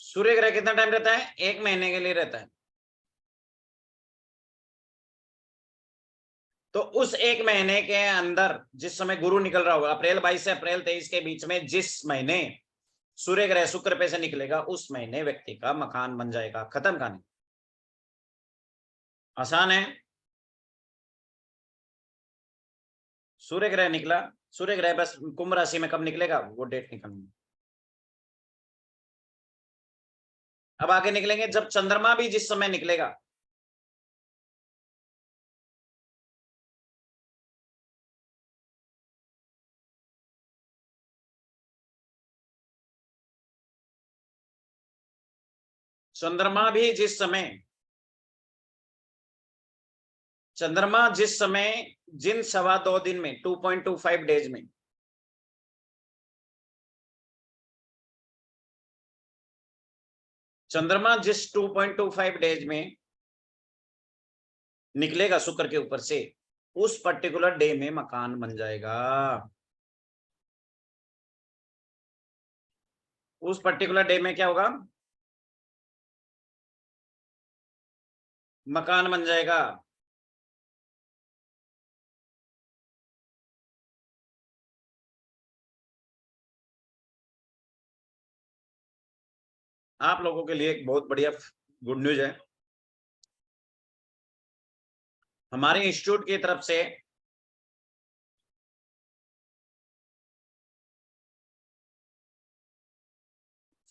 सूर्य ग्रह कितना टाइम रहता है? 1 महीने के लिए रहता है। तो उस 1 महीने के अंदर जिस समय गुरु निकल रहा होगा, अप्रैल 22 से अप्रैल 23 के बीच में जिस महीने सूर्य ग्रह शुक्र पे से निकलेगा उस महीने व्यक्ति का मकान बन जाएगा। खत्म कहानी। आसान है। सूर्य ग्रह निकला, सूर्य ग्रह बस कुंभ राशि में कब निकलेगा वो डेट निकलनी। अब आगे निकलेंगे जब चंद्रमा भी जिस समय निकलेगा, चंद्रमा भी जिस समय, चंद्रमा जिस समय जिन 2.25 दिन में 2.25 डेज में चंद्रमा जिस 2.25 डेज में निकलेगा शुक्र के ऊपर से, उस पर्टिकुलर डे में मकान बन जाएगा। उस पर्टिकुलर डे में क्या होगा, मकान बन जाएगा। आप लोगों के लिए एक बहुत बढ़िया गुड न्यूज है, हमारे इंस्टीट्यूट की तरफ से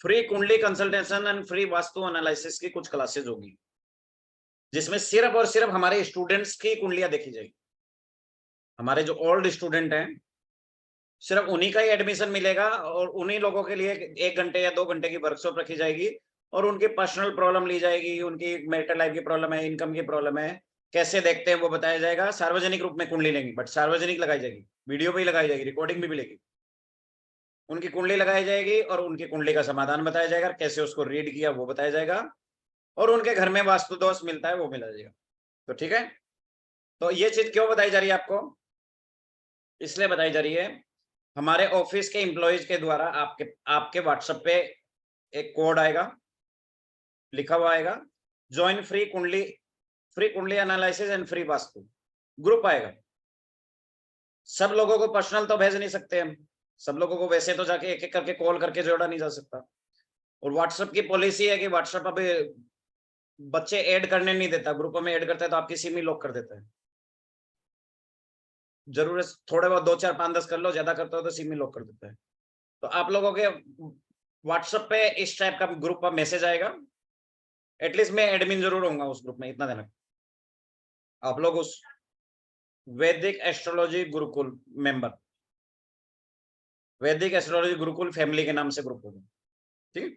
फ्री कुंडली consultation and free vastu analysis की कुछ क्लासेस होगी, जिसमें सिर्फ और सिर्फ हमारे स्टूडेंट्स की कुंडलियां देखी जाएगी। हमारे जो ओल्ड स्टूडेंट हैं सिर्फ उन्हीं का ही एडमिशन मिलेगा, और उन्हीं लोगों के लिए 1 घंटे या 2 घंटे की वर्कशॉप रखी जाएगी, और उनकी पर्सनल प्रॉब्लम ली जाएगी, उनकी मैरिटल लाइफ की प्रॉब्लम है, इनकम की प्रॉब्लम है, कैसे देखते हैं वो बताया जाएगा। सार्वजनिक रूप में कुंडली लेंगी, बट सार्वजनिक लगाई जाएगी, वीडियो भी लगाई जाएगी, रिकॉर्डिंग भी मिलेगी, उनकी कुंडली लगाई जाएगी और उनकी कुंडली का समाधान बताया जाएगा, कैसे उसको रीड किया वो बताया जाएगा, और उनके घर में वास्तु दोष मिलता है वो मिला जाएगा। तो ठीक है, तो ये चीज क्यों बताई जा रही है आपको, इसलिए बताई जा रही है, हमारे ऑफिस के एम्प्लॉइज के द्वारा आपके व्हाट्सएप पे एक कोड आएगा, लिखा हुआ आएगा, ज्वाइन फ्री कुंडली analysis and free vastu group आएगा। सब लोगों को पर्सनल तो भेज नहीं सकते हम, सब लोगों को वैसे तो जाके एक एक करके कॉल करके जोड़ा नहीं जा सकता, और व्हाट्सएप की पॉलिसी है कि व्हाट्सएप अभी बच्चे ऐड करने नहीं देता, ग्रुपों में ऐड करता है तो आपकी सिम ही लॉक कर देता है। जरूरत थोड़े बहुत 2 4 5 10 कर लो, ज्यादा करते हो तो सिम ही लॉक कर देता है। तो आप लोगों के व्हाट्सएप पे इस टाइप का ग्रुप का मैसेज आएगा, एटलीस्ट मैं एडमिन जरूर होऊंगा उस ग्रुप में, इतना देना। आप लोग उस वैदिक एस्ट्रोलॉजी गुरुकुल मेंबर, वैदिक एस्ट्रोलॉजी गुरुकुल फैमिली के नाम से ग्रुप होगा, ठीक है।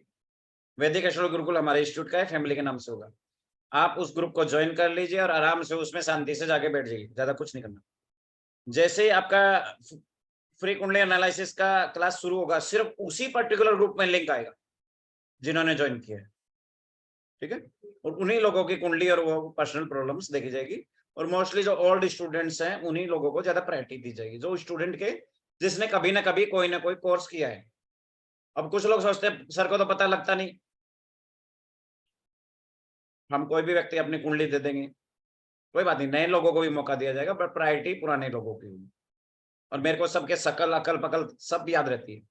वैदिक एस्ट्रोलॉजी गुरुकुल हमारे इंस्टीट्यूट का है, फैमिली के नाम से होगा। आप उस ग्रुप को ज्वाइन कर लीजिए और आराम से उसमें शांति से जाके बैठ जाइए, ज्यादा कुछ नहीं करना। जैसे ही आपका फ्री कुंडली एनालिसिस का क्लास शुरू होगा, सिर्फ उसी पर्टिकुलर ग्रुप में लिंक आएगा जिन्होंने ज्वाइन किया है, ठीक है, और उन्हीं लोगों की कुंडली और वो पर्सनल प्रॉब्लम्स देखी जाएगी, और मोस्टली जो ओल्ड स्टूडेंट्स हैं उन्हीं लोगों को ज्यादा प्रायोरिटी दी जाएगी, जो स्टूडेंट के जिसने कभी ना कभी कोई ना कोई कोर्स किया है। अब कुछ लोग सोचते हैं सर को तो पता लगता नहीं, हम कोई भी व्यक्ति अपनी कुंडली दे देंगे, कोई बात नहीं, नए लोगों को भी मौका दिया जाएगा, पर प्रायोरिटी पुराने लोगों की होगी। और मेरे को सबके शकल अकल पकल सब याद रहती है,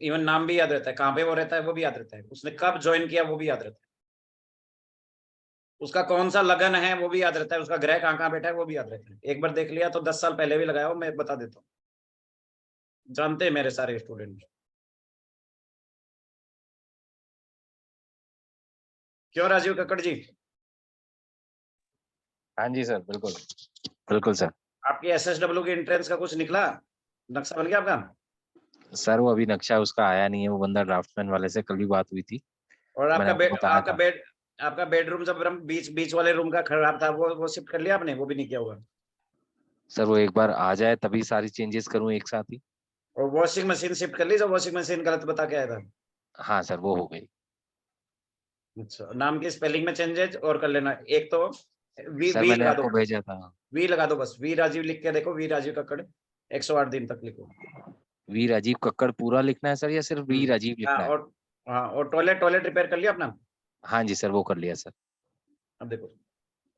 इवन नाम भी याद रहता है, कहाँ पे वो रहता है वो भी याद रहता है, उसने कब ज्वाइन किया वो भी याद रहता है, उसका कौन सा लगन है वो भी याद रहता है, उसका ग्रह कहाँ कहाँ बैठा है वो भी याद रहता है। एक बार देख लिया तो 10 साल पहले भी लगाया हो, मैं बता देता हूँ, जानते हैं मेरे सारे स्टूडेंट। क्यों राजीव कक्कड़ जी, हाँ जी सर, बिल्कुल बिल्कुल सर। आपकी SSW की एंट्रेंस का कुछ निकला, नक्शा बन गया आपका? सर वो अभी नक्शा उसका आया नहीं है, वो बंदा ड्राफ्टमैन वाले से कल भी बात हुई थी, और मैंने आपको बताया था। आपका बेडरूम जब बीच वाले रूम का खराब था, वो शिफ्ट कर लिया आपने? वो भी नहीं किया होगा। सर वो एक बार आ जाए तभी सारी चेंजेस करूं एक साथ ही। और वॉशिंग मशीन शिफ्ट कर ली, जो वॉशिंग मशीन गलत बता के आया था? हाँ सर वो हो गई। अच्छा, नाम की स्पेलिंग में चेंजेस और कर लेना, एक तो सर वी मैंने लगा दो, आपको भेजा था। वी लगा दो, बस वी राजीव लिख के देखो, वी राजीव कक्कड़ 108 दिन तक लिखो। वी राजीव कक्कड़ पूरा लिखना है सर या सिर्फ वी राजीव हाँ, लिखना है? और टॉयलेट रिपेयर कर लिया अपना? हाँ जी सर वो कर लिया सर। अब देखो,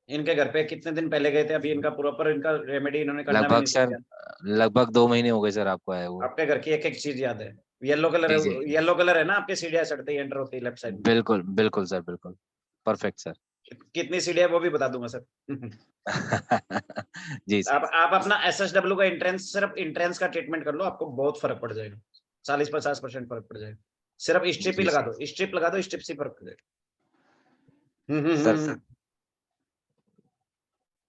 इनके घर पे कितने दिन पहले गए थे, अभी इनका प्रॉपर इनका रेमेडी इन्होंने करना भी लगभग नहीं सर सीखा। लगभग 2 महीने हो गए सर आपको आए वो। आपके घर की एक एक चीज याद है, येलो कलर जी है, जी येलो कलर है ना आपके सीढ़ियां चढ़ते ही एंटर होती है लेफ्ट साइड में। बिल्कुल बिल्कुल सर, बिल्कुल परफेक्ट सर। कितनी सीढ़ी है वो भी बता दूंगा सर। जी सर। आप अपना SSW का एंट्रेंस, सिर्फ एंट्रेंस का ट्रीटमेंट कर लो, आपको बहुत फर्क पड़ जाएगा, 40-50% फर्क पड़ जाएगा। सिर्फ स्ट्रिप ही जी लगा सर। दो, स्ट्रिप लगा दो, स्ट्रिप से फर्क पड़ जाएगा। सर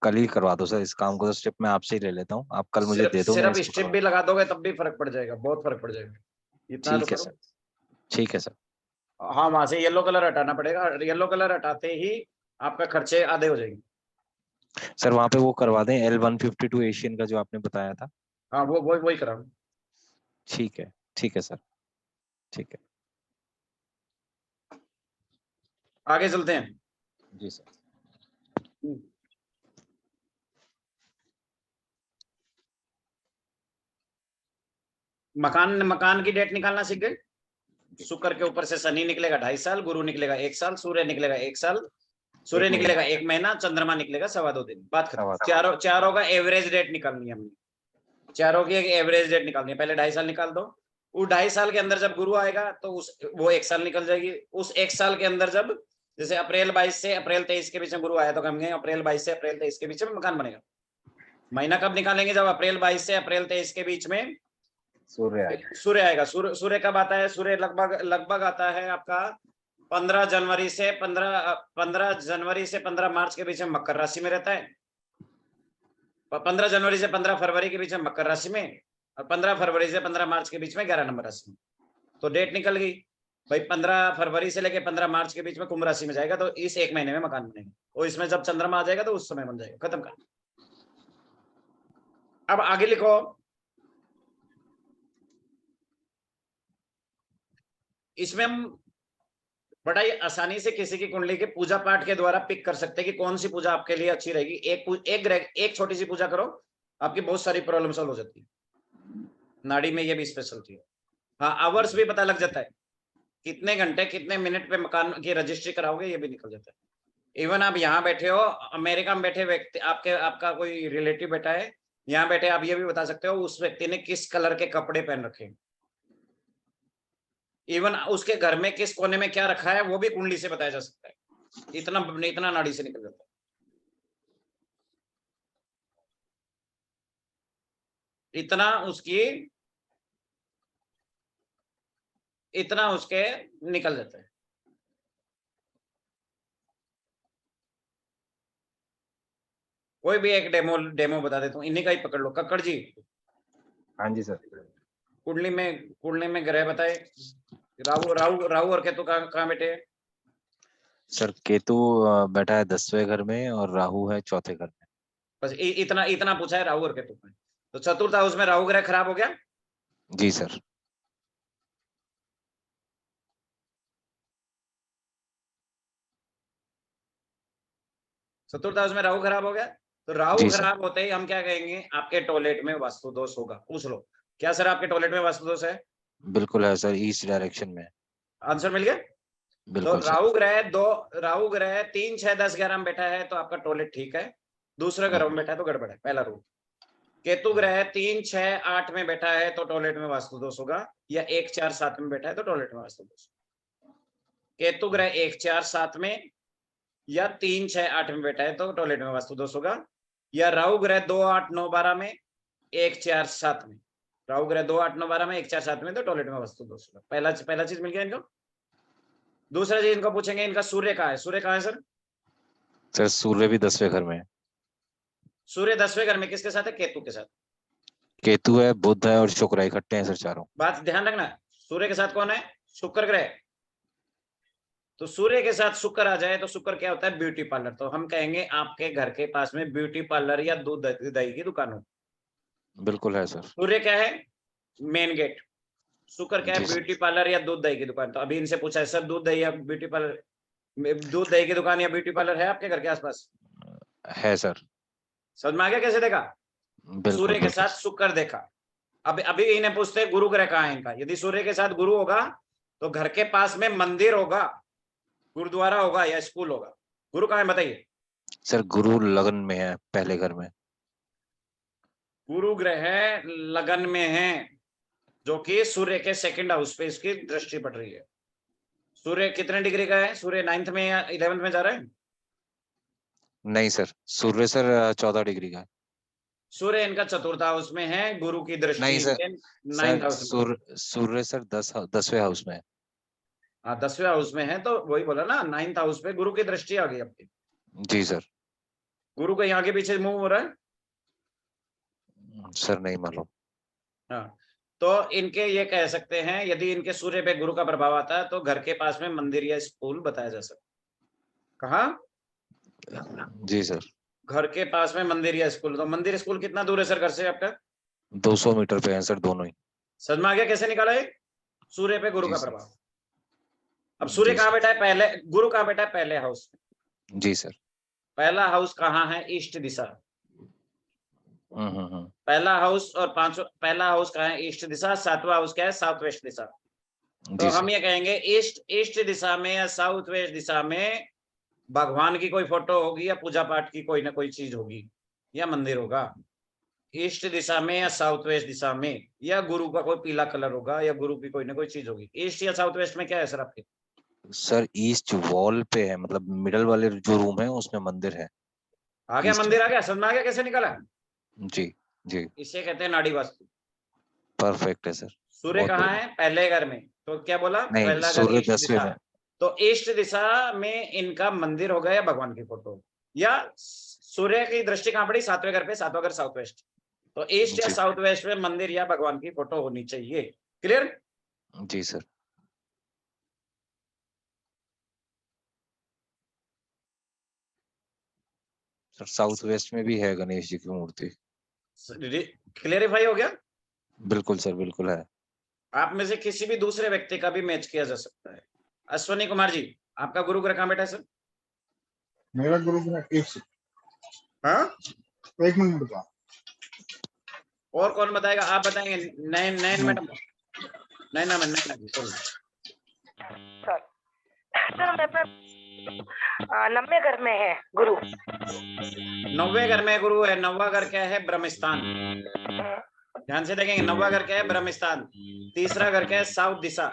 कल ही करवा दो सर, इस काम को तो स्टेप मैं आपसे ही ले लेता हूँ, आप कल मुझे सिर्फ दे दो, मैं सिर्फ इसको स्ट्रिप करवा। भी लगा दोगे तब भी फर्क पड़ जाएगा, बहुत फर्क पड़ जाएगा, इतना तो ठीक है करो। सर। ठीक है सर। हाँ, वहां से येलो कलर हटाना पड़ेगा, येलो कलर हटाते ही आपका खर्चे आधे हो जाएंगे। सर वहाँ पे वो करवा दें L152 एशियन का जो आपने बताया था। हाँ, वो वही कराओ। ठीक है सर। ठीक है। आगे चलते हैं। जी सर। मकान मकान की डेट निकालना सीख गए। शुक्र के ऊपर से शनि निकलेगा 2.5 साल, गुरु निकलेगा 1 साल, सूर्य निकलेगा 1 साल, सूर्य एक महीना। निकलेगा 1 महीना, चंद्रमा निकलेगा 2.25 दिन। बात खत्म। सवा चारों का एवरेज डेट निकालनी है हमने, चारों की एक एवरेज डेट निकालनी है। पहले 2.5 साल निकाल दो, उस 2.5 साल के अंदर जब गुरु आएगा तो वो 1 साल निकल जाएगी। उस 1 साल के अंदर जब, जैसे अप्रैल 22 से अप्रैल 23 के बीच में गुरु आया तो कहेंगे अप्रैल 22 से अप्रैल 23 के बीच में मकान बनेगा। महीना कब निकालेंगे? जब अप्रैल 22 से अप्रैल 23 के बीच में सूर्य आएगा। सूर्य आएगा। सूर्य कब आता है? सूर्य लगभग लगभग आता है आपका 15 जनवरी से 15 मार्च के बीच में मकर राशि में रहता है। 15 जनवरी से 15 फरवरी के बीच में मकर राशि में, और 15 फरवरी से 15 मार्च के बीच में 11 नंबर राशि में। तो डेट निकल गई भाई, 15 फरवरी से लेके 15 मार्च के बीच में कुंभ राशि में जाएगा, तो इस 1 महीने में मकान बनेगा। और इसमें जब चंद्रमा आ जाएगा तो उस समय बन जाएगा। खत्म कर। अब आगे लिखो, इसमें हम बड़ा ही आसानी से किसी की कुंडली के पूजा पाठ के द्वारा पिक कर सकते हैं कि कौन सी पूजा आपके लिए अच्छी रहेगी। एक छोटी सी पूजा करो, आपकी बहुत सारी प्रॉब्लम सॉल्व हो जाती है। नाड़ी में ये भी स्पेशलिटी है। हाँ, आवर्स भी पता लग जाता है, कितने घंटे कितने मिनट पे मकान की रजिस्ट्री कराओगे ये भी निकल जाता है। इवन आप यहाँ बैठे हो, अमेरिका में बैठे व्यक्ति, आपका कोई रिलेटिव बैठा है यहाँ बैठे, आप ये भी बता सकते हो उस व्यक्ति ने किस कलर के कपड़े पहन रखे। इवन उसके घर में किस कोने में क्या रखा है वो भी कुंडली से बताया जा सकता है। इतना नाड़ी से निकल जाता है। इतना उसके निकल जाता है। कोई भी एक डेमो बता देता हूँ, इन्हीं का ही पकड़ लो। कक्कड़ जी, हाँ जी सर। कुंडली में ग्रह बताए। राहु और केतु कहाँ बैठे हैं? सर केतु बैठा है 10वें घर में और राहु है 4थे घर में। बस इतना पूछा है राहु और केतु का। तो चतुर्थ हाउस में राहु ग्रह खराब हो गया। जी सर। चतुर्थ हाउस में राहु खराब हो गया, तो राहु जी सर। खराब होते ही हम क्या कहेंगे? आपके टॉयलेट में वास्तु दोष होगा। पूछ लो, क्या सर आपके टॉयलेट में वास्तु दोष है? बिल्कुल है सर, ईस्ट डायरेक्शन में। आंसर मिल गया। तो बिल्कुल सर। राहु ग्रह 3, 6, 10, 11 में बैठा है तो आपका टॉयलेट ठीक है। दूसरे ग्रह में बैठा है तो गड़बड़ है, पहला रूल। केतु ग्रह 3, 6, 8 में बैठा है तो टॉयलेट में वास्तु दोष होगा, या 1, 4, 7 में बैठा है तो टॉयलेट में वास्तु दोष। केतु ग्रह 1, 4, 7 में या 3, 6, 8 में बैठा है तो टॉयलेट में वास्तु दोष होगा, या राहु ग्रह 2, 8, 9, 12 में, 1, 4, 7 में। राहु ग्रह 2, 8, 9, 12 में, 1, 4, 7 में तो टॉयलेट में वास्तु दोष होगा। पहला चीज मिल गया इनको। दूसरा चीज इनको पूछेंगे, इनका सूर्य कहाँ है? सूर्य कहाँ है सर? सर सूर्य भी 10वें घर में है। सूर्य 10वें घर में किसके साथ है? केतु के साथ। केतु है, बुध है और शुक्र है, इकट्ठे हैं सर चारों। बात ध्यान रखना, सूर्य के साथ कौन है? शुक्र ग्रह। तो सूर्य के साथ शुक्र आ जाए तो शुक्र क्या होता है? Beauty parlour. तो हम कहेंगे आपके घर के पास में ब्यूटी पार्लर या दूध दही की दुकान हो। बिल्कुल है सर। सूर्य क्या है? Main gate. शुक्र क्या है? जी ब्यूटी सर। पार्लर या दूध दही की दुकान। तो अभी इनसे पूछा है सर दूध दही या ब्यूटी पार्लर, दूध दही की दुकान या ब्यूटी पार्लर है आपके घर के आसपास? है सर। समझ में आ गया कैसे देखा? बिल्कुल सूर्य के बिल्कुल। साथ शुक्र देखा। अभी इन्हें पूछते हैं गुरु ग्रह कहाँ है इनका। यदि सूर्य के साथ गुरु होगा तो घर के पास में मंदिर होगा, गुरुद्वारा होगा या स्कूल होगा। गुरु कहाँ है बताइए? सर गुरु लगन में है, पहले घर में। गुरु ग्रह लगन में है, जो कि सूर्य के सेकंड हाउस पे इसकी दृष्टि पड़ रही है। सूर्य कितने डिग्री का है? सूर्य 9th में या 11th में जा रहा है? नहीं सर, सूर्य सर 14 डिग्री का है। सूर्य इनका चतुर्थ हाउस में है, गुरु की दृष्टि नहीं सर, इनके नाइन्थ सर हाउस में। सूर्य सर 10वें हाउस में है। हाँ 10वें हाउस में है, तो वही बोला ना, नाइन्थ हाउस पे गुरु की दृष्टि आ गई आपकी। जी सर। गुरु कहीं आगे पीछे मूव हो रहा है? सर नहीं मालूम। हाँ, तो इनके ये कह सकते हैं, यदि इनके सूर्य पे गुरु का प्रभाव आता है तो घर के पास में मंदिर या स्कूल बताया जा सकता है। कहाँ? जी सर। घर के पास में मंदिर या स्कूल। तो मंदिर स्कूल कितना दूर है सर घर से आपका? 200 मीटर पे है सर दोनों ही। समझ में आ गया कैसे निकाला ये? सूर्य पे गुरु जी का सर। प्रभाव। अब सूर्य जी कहाँ सर। बैठा है? पहले गुरु कहाँ बैठा है? पहले हाउस में। जी सर। पहला हाउस कहाँ है? ईस्ट दिशा। हम्म। पहला हाउस और पांचवा, पहला हाउस कहाँ है? ईस्ट दिशा। सातवां हाउस क्या है? साउथ वेस्ट दिशा। तो जी हम सर। ये कहेंगे ईस्ट ईस्ट दिशा में या साउथ वेस्ट दिशा में भगवान की कोई फोटो होगी या पूजा पाठ की कोई ना कोई चीज होगी या मंदिर होगा। ईस्ट दिशा में या साउथ वेस्ट दिशा में, या गुरु का कोई पीला कलर होगा, या गुरु की कोई ना कोई चीज होगी। ईस्ट या साउथ वेस्ट में क्या है सर आपके? सर ईस्ट वॉल पे है, मतलब मिडल वाले जो रूम है उसमें मंदिर है। आ गया ईस्ट में। मंदिर, आ गया समझ में आ गया कैसे निकाला? जी। जी। इसे कहते हैं नाड़ी वास्तु। परफेक्ट है सर। सूर्य बहुत कहाँ बढ़िया। है? पहले घर में। तो क्या बोला? नहीं, पहला घर सूर्य ईस्ट 10वें दिशा। में। तो ईस्ट दिशा में इनका मंदिर होगा या भगवान की फोटो, या सूर्य की दृष्टि कहाँ पड़ी? सातवें घर पे। सातवां घर साउथ वेस्ट। तो ईस्ट या जी। साउथ वेस्ट में मंदिर या भगवान की फोटो होनी चाहिए। क्लियर? जी सर। सर साउथ वेस्ट में भी है गणेश जी की मूर्ति। क्लियरिफाई हो गया? बिल्कुल सर, बिल्कुल है। आप में से किसी भी दूसरे व्यक्ति का भी मैच किया जा सकता है। अश्वनी कुमार जी, आपका गुरु ग्रह कहाँ बैठा है सर? मेरा गुरु ग्रह हाँ, 1 मिनट रुका। और कौन बताएगा? आप बताएंगे? नैन नैन मैडम, नैना मैडम, नैना जी सॉरी। सर मैं 90 घर में है गुरु। 90वें घर में गुरु है। 9वां घर क्या है? ब्रह्मस्थान। ध्यान से देखेंगे, 9वां घर क्या है? ब्रह्मस्थान। तीसरा घर क्या है? साउथ दिशा।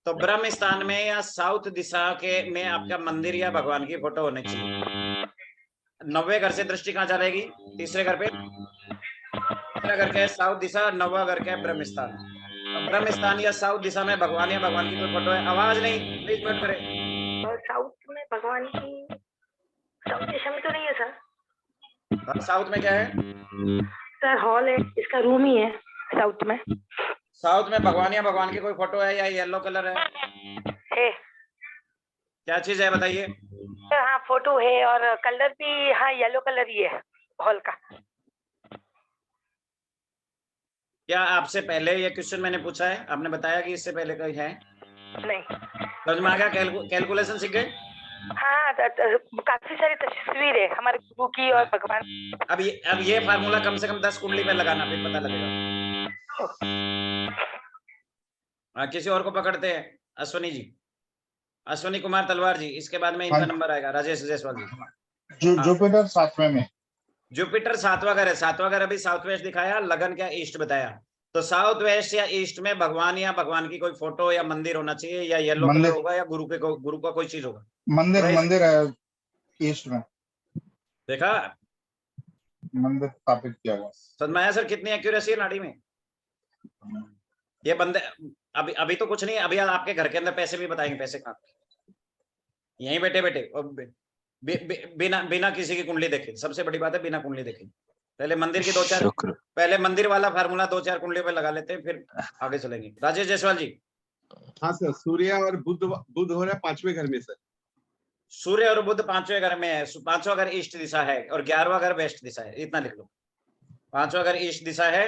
तो ब्रह्मस्थान में या साउथ दिशा के में आपका मंदिर या भगवान की फोटो होनी चाहिए। 90वें घर से दृष्टि कहाँ जा रहेगी? तीसरे घर पे। तीसरा घर क्या है? साउथ दिशा। 9वां घर क्या है? ब्रह्मस्थान। तो ब्रह्मस्थान या साउथ दिशा में भगवान या भगवान की कोई फोटो है? आवाज नहीं, प्लीज म्यूट करें। साउथ में भगवान की, साउथ दिशा में तो नहीं है सर। साउथ में क्या है? सर हॉल है, इसका रूम ही है साउथ में। साउथ में भगवान या भगवान की कोई फोटो है या येलो कलर है? क्या चीज है बताइए? सर हाँ फोटो है और कलर भी हाँ येलो कलर ही है हॉल का। क्या आपसे पहले ये क्वेश्चन मैंने पूछा है? आपने बताया कि इससे पहले कोई है? नहीं। समझ में आ गया? कैलकुलेशन सीख गए? हाँ काफी सारी तस्वीर है हमारे गुरु की और भगवान। अब ये फार्मूला कम से कम 10 कुंडली पे लगाना, फिर पता लगेगा। किसी और को पकड़ते हैं? अश्वनी जी, अश्वनी कुमार तलवार जी, इसके बाद में इनका नंबर आएगा। राजेश जायसवाल जी। जुपिटर 7वें में। जुपिटर 7वां घर है। 7वां घर अभी साउथ वेस्ट दिखाया, लगन क्या? ईस्ट बताया। तो साउथ वेस्ट या ईस्ट में भगवान या भगवान की कोई फोटो या मंदिर होना चाहिए, या येलो कलर होगा, या गुरु का कोई चीज होगा। मंदिर है ईस्ट में। देखा? मंदिर स्थापित किया गया। समझ में आया सर कितनी एक्यूरेसी है नाड़ी में? ये बंदे अभी तो कुछ नहीं है, अभी आपके घर के अंदर पैसे भी बताएंगे, पैसे कहाँ यहीं बैठे बैठे बिना किसी की कुंडली देखे। सबसे बड़ी बात है बिना कुंडली देखे। पहले मंदिर की पहले मंदिर वाला फार्मूला 2-4 कुंडली पे लगा लेते हैं, फिर आगे चलेंगे। राजेश जायसवाल जी। हाँ सर, सूर्य और बुध हो रहा है 5वें घर में सर। सूर्य और बुध 5वें घर में है। 5वां घर ईस्ट दिशा है और 11वां घर वेस्ट दिशा है। इतना लिख लो। 5वां घर ईस्ट दिशा है।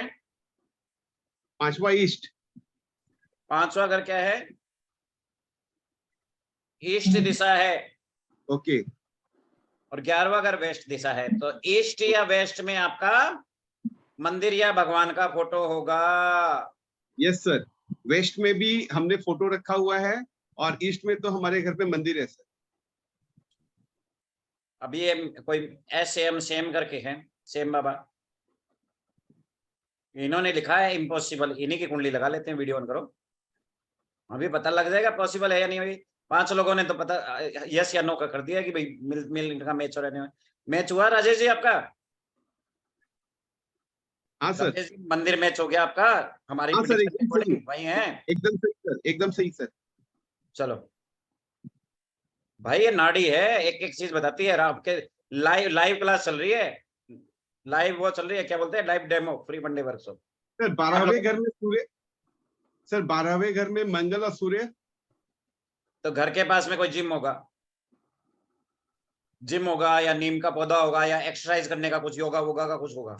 5वां ईस्ट। 5वां घर क्या है? ईस्ट दिशा है। ओके। और 11वां घर वेस्ट दिशा है। तो ईस्ट या वेस्ट में आपका मंदिर या भगवान का फोटो होगा। यस सर, वेस्ट में भी हमने फोटो रखा हुआ है और ईस्ट में तो हमारे घर पे मंदिर है सर। अब ये कोई एसएम सेम करके है, सेम बाबा, इन्होंने लिखा है इम्पॉसिबल। इन्हीं की कुंडली लगा लेते हैं, वीडियो ऑन करो, अभी पता लग जाएगा पॉसिबल है या नहीं। भाई 5 लोगों ने तो पता यस या नो का कर दिया कि भाई मिल का मैच हो रहा है। मैच हुआ राजेश जी आपका? हाँ सर, राजेश जी, मंदिर मैच हो गया आपका? हमारी हाँ सर, prediction एकदम सही। according वही है। एकदम सही सर, एकदम सही सर। चलो भाई, ये नाड़ी है, एक एक चीज बताती है। आपके लाइव लाइव क्लास चल रही है, लाइव वो चल रही है, क्या बोलते हैं, live demo, free Monday workshop. Sir 12वें घर में सूर्य, सर 12वें घर में मंगल और सूर्य। तो घर के पास में कोई जिम होगा, जिम होगा या नीम का पौधा होगा या एक्सरसाइज करने का कुछ, योगा वोगा का कुछ होगा।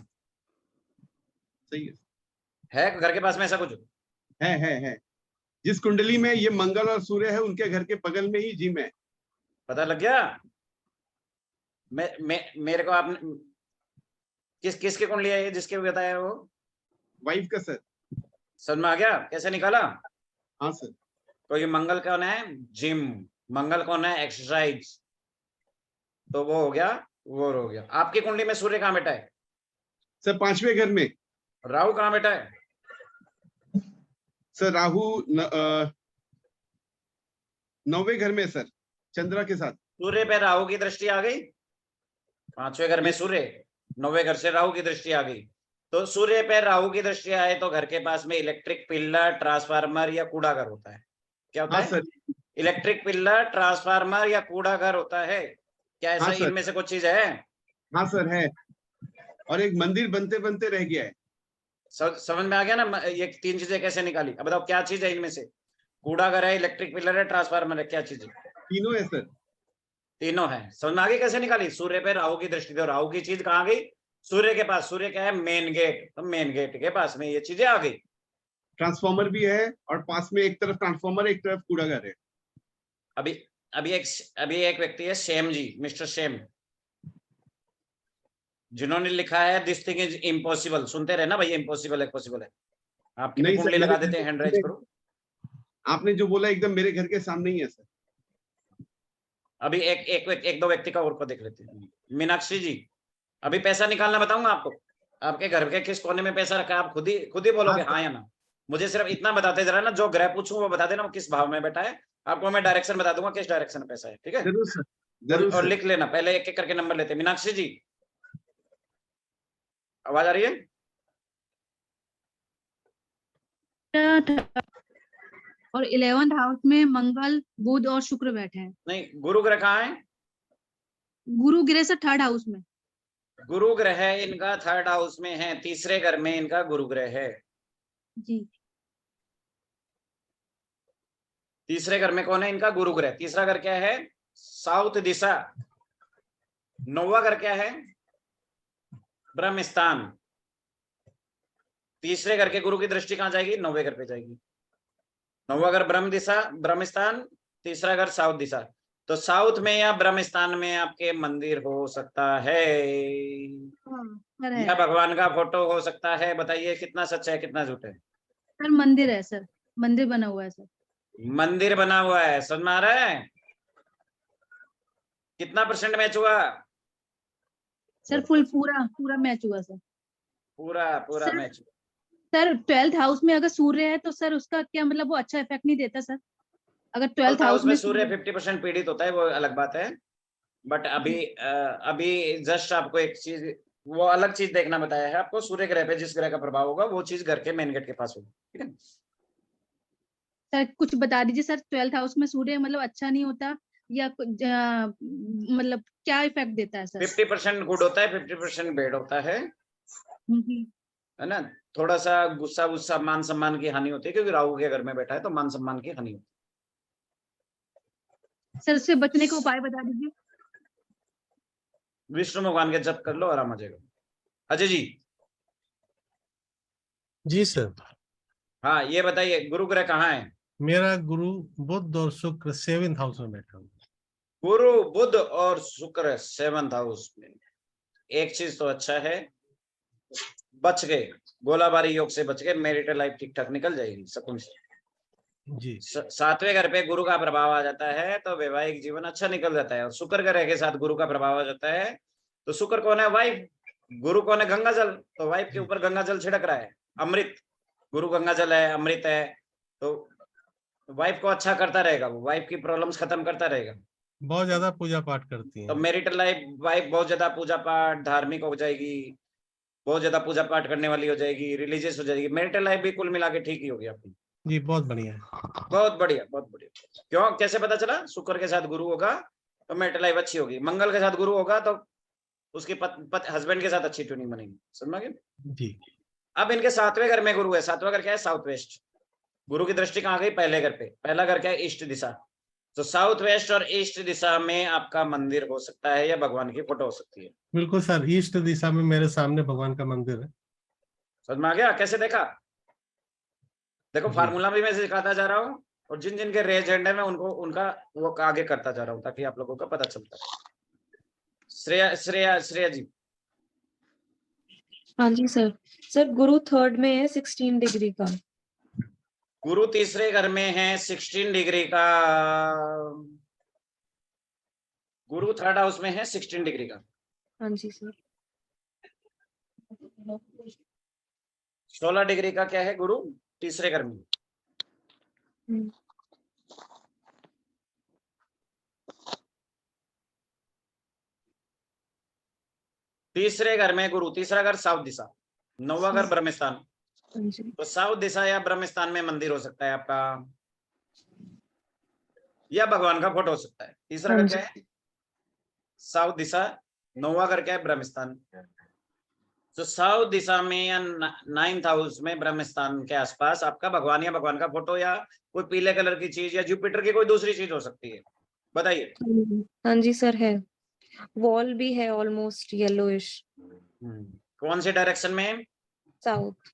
सही है घर के पास में ऐसा कुछ? है। जिस कुंडली में ये मंगल और सूर्य है, उनके घर के बगल में ही जिम है। पता लग गया? मेरे को आपने किसकी कुंडली है ये, जिसके बताया वो? वाइफ का सर। समझ में आ गया कैसे निकाला? हाँ सर। तो ये मंगल कौन है? जिम। मंगल कौन है? एक्सरसाइज। तो वो हो गया, वो हो गया। आपकी कुंडली में सूर्य कहाँ बैठा है? सर 5वें घर में। राहु कहाँ बैठा है? सर राहु 9वें घर में सर, चंद्रा के साथ। सूर्य पे राहु की दृष्टि आ गई। 5वें घर में सूर्य, 9वें घर से राहु की दृष्टि आ गई। तो सूर्य पे राहु की दृष्टि आए तो घर के पास में इलेक्ट्रिक पिल्लर, ट्रांसफार्मर या कूड़ा घर होता है। क्या होता हाँ है? सर। इलेक्ट्रिक पिल्लर, ट्रांसफार्मर या कूड़ा घर होता है। क्या ऐसा हाँ सर। इनमें से कुछ चीज है? हाँ सर है। और एक मंदिर बनते बनते रह गया है। समझ में आ गया ना? ये 3 चीजें कैसे निकाली? अब बताओ क्या चीज है इनमें से? कूड़ा घर है, इलेक्ट्रिक पिलर है, ट्रांसफार्मर है, क्या चीज है? तीनों है सर। तीनों है। समझ में आ गई कैसे निकाली? सूर्य पे राहु की दृष्टि थी, राहु की चीज कहाँ गई? सूर्य के पास। सूर्य क्या है? Main gate. तो मेन गेट के पास में ये चीजें आ गई। ट्रांसफॉर्मर भी है और पास में एक तरफ ट्रांसफॉर्मर, एक तरफ कूड़ा घर है। अभी अभी एक व्यक्ति है सेम जी, मिस्टर सेम, जिन्होंने लिखा है दिस थिंग इज इम्पॉसिबल। सुनते रहे ना भैया, इम्पॉसिबल है, पॉसिबल है। आपकी भी नहीं सर, कुंडली लगा मेरे देते हैं, हैंड राइज करो। आपने जो बोला एकदम मेरे घर के सामने ही है सर। अभी एक दो व्यक्ति का और को देख लेते हैं। मीनाक्षी जी, अभी पैसा निकालना बताऊंगा आपको। आपके घर के किस कोने में पैसा रखा है, आप खुद ही बोलोगे हाँ या ना। मुझे सिर्फ इतना बताते जरा ना, जो ग्रह पूछूं वो बता देना, वो किस भाव में बैठा है। आपको मैं डायरेक्शन बता दूंगा किस डायरेक्शन में पैसा है, ठीक है? जरूर सर, जरूर और सर। लिख लेना, पहले एक एक करके नंबर लेते हैं। मीनाक्षी जी, आवाज आ रही है? और 11th हाउस में मंगल, बुध और शुक्र बैठे हैं। नहीं, गुरु ग्रह कहाँ है? गुरु गिरे से 3rd हाउस में। गुरु ग्रह है इनका 3rd हाउस में है, तीसरे घर में इनका गुरु ग्रह है। जी। तीसरे घर में कौन है इनका? गुरु ग्रह। तीसरा घर क्या है? साउथ दिशा। 9वां घर क्या है? ब्रह्मस्थान। तीसरे घर के गुरु की दृष्टि कहाँ जाएगी? 9वें घर पे जाएगी। 9वां घर ब्रह्म दिशा, ब्रह्मस्थान। तीसरा घर साउथ दिशा। तो साउथ में या ब्रह्मस्थान में आपके मंदिर हो सकता है, सर या है भगवान का फोटो हो सकता है। बताइए कितना सच है कितना झूठ है? सर, मंदिर है सर, मंदिर बना हुआ है सर। मंदिर बना हुआ है। समझ में आ रहा है? कितना % मैच हुआ? सर पूरा मैच हुआ सर। पूरा sir, match. Sir 12th house में अगर सूर्य है तो सर उसका क्या मतलब, वो अच्छा इफेक्ट नहीं देता सर? अगर 12th हाउस में सूर्य 50% पीड़ित होता है, वो अलग बात है। बट अभी जस्ट आपको एक चीज, वो अलग चीज देखना बताया है आपको। सूर्य ग्रह पे जिस ग्रह का प्रभाव होगा वो चीज घर के मेन गेट के पास होगी, ठीक है? सर कुछ बता दीजिए सर, 12th हाउस में सूर्य मतलब अच्छा नहीं होता या मतलब क्या इफेक्ट देता है सर? 50% गुड होता है, 50% बैड होता है ना? थोड़ा सा गुस्सा, मान सम्मान की हानि होती है, क्योंकि राहु के घर में बैठा है तो मान सम्मान की हानि होती सर उससे बचने का उपाय बता दीजिए। है। विष्णु भगवान के जप कर लो, आराम आ जाएगा। अजय जी, जी सर। हाँ ये बताइए, गुरु ग्रह कहाँ है? मेरा गुरु बुध और शुक्र 7th हाउस में बैठा हूँ। गुरु बुध और शुक्र 7th हाउस में। एक चीज तो अच्छा है, बच गए, गोलाबारी योग से बच गए। मैरिटल लाइफ ठीक ठाक निकल जाएगी सुकून से। जी। 7वें घर पे गुरु का प्रभाव आ जाता है तो वैवाहिक जीवन अच्छा निकल जाता है। और शुक्र ग्रह के साथ गुरु का प्रभाव आ जाता है तो शुक्र कौन है? वाइफ। गुरु कौन है? गंगा जल। तो वाइफ के ऊपर गंगा जल छिड़क रहा है, अमृत। गुरु गंगा जल है, अमृत है, तो वाइफ को अच्छा करता रहेगा, वो वाइफ की प्रॉब्लम्स खत्म करता रहेगा। बहुत ज्यादा पूजा पाठ करती तो हैं। मैरिटल लाइफ वाइफ बहुत ज्यादा पूजा पाठ धार्मिक हो जाएगी, बहुत ज्यादा पूजा पाठ करने वाली हो जाएगी, रिलीजियस हो जाएगी। मैरिटल लाइफ भी कुल मिला के ठीक ही होगी आपकी। जी बहुत बढ़िया है। बहुत बढ़िया, बहुत बढ़िया। क्यों, कैसे पता चला? शुक्र के साथ गुरु होगा तो मैरिटल लाइफ अच्छी होगी, मंगल के साथ गुरु होगा तो उसके हस्बैंड के साथ अच्छी ट्यूनिंग बनेगी। समझ गए? जी अब इनके 7वें घर में गुरु है। 7वां घर क्या है? South west. गुरु की दृष्टि कहाँ गई? पहले घर पे। पहला घर क्या है? ईस्ट दिशा। तो साउथ वेस्ट और ईस्ट दिशा में आपका मंदिर हो सकता है या भगवान की फोटो हो सकती है। बिल्कुल सर, ईस्ट दिशा में मेरे सामने भगवान का मंदिर है। समझ में आ गया? कैसे देखा? देखो जी। फार्मूला भी मैं सिखाता जा रहा हूँ और जिन जिन के रेज हैंड है मैं उनको उनका वो आगे करता जा रहा हूँ ताकि आप लोगों को पता चलता है। श्रेया जी। हाँ जी सर। सर गुरु 3rd में है 16 डिग्री का। गुरु तीसरे घर में है 16 डिग्री का। गुरु 3rd हाउस में है 16 डिग्री का। हाँ जी सर। 16 डिग्री का क्या है? गुरु तीसरे घर में। तीसरे घर में गुरु, तीसरा घर साउथ दिशा, 9वां घर ब्रह्मस्थान। हाँ जी। तो साउथ दिशा या ब्रह्मस्थान में मंदिर हो सकता है आपका, या भगवान का फोटो हो सकता है। तीसरा घर क्या है? साउथ दिशा। 9वां घर क्या है? ब्रह्मस्थान। तो साउथ दिशा में या 9th हाउस में ब्रह्मस्थान के आसपास आपका भगवान या भगवान का फोटो या कोई पीले कलर की चीज या जुपिटर की कोई दूसरी चीज हो सकती है। बताइए। हाँ जी सर है। वॉल भी है ऑलमोस्ट येलोइश। कौन से डायरेक्शन में? साउथ।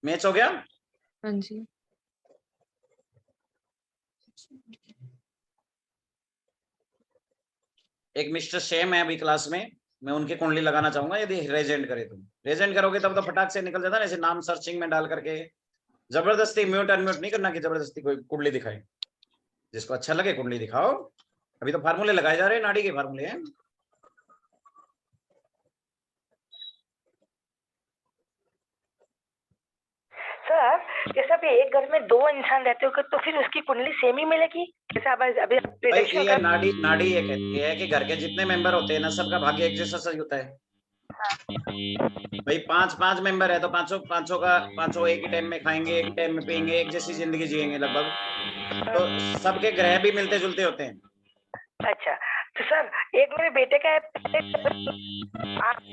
मैच हो गया? हाँ जी। एक मिस्टर शेम है अभी क्लास में, मैं उनकी कुंडली लगाना चाहूंगा यदि रेजेंट करे। तुम रेजेंट करोगे तब तो फटाक से निकल जाता ना, ऐसे नाम सर्चिंग में डाल करके। जबरदस्ती म्यूट अनम्यूट नहीं करना कि जबरदस्ती कोई कुंडली दिखाए। जिसको अच्छा लगे कुंडली दिखाओ। अभी तो फार्मूले लगाए जा रहे हैं, नाड़ी के फार्मूले हैं। सर जैसे अभी एक घर में 2 इंसान रहते हो तो फिर उसकी कुंडली सेम ही मिलेगी? जैसे अभी भाई prediction ये कर- नाड़ी ये कहती है कि घर के जितने मेंबर होते हैं ना सबका भाग्य एक जैसा सही होता है। भाई 5 मेंबर है तो पांचों एक ही टाइम में खाएंगे, एक टाइम में पिएंगे, एक जैसी जिंदगी जिएंगे लगभग। तो सबके ग्रह भी मिलते जुलते होते हैं। अच्छा तो सर एक मेरे बेटे का है,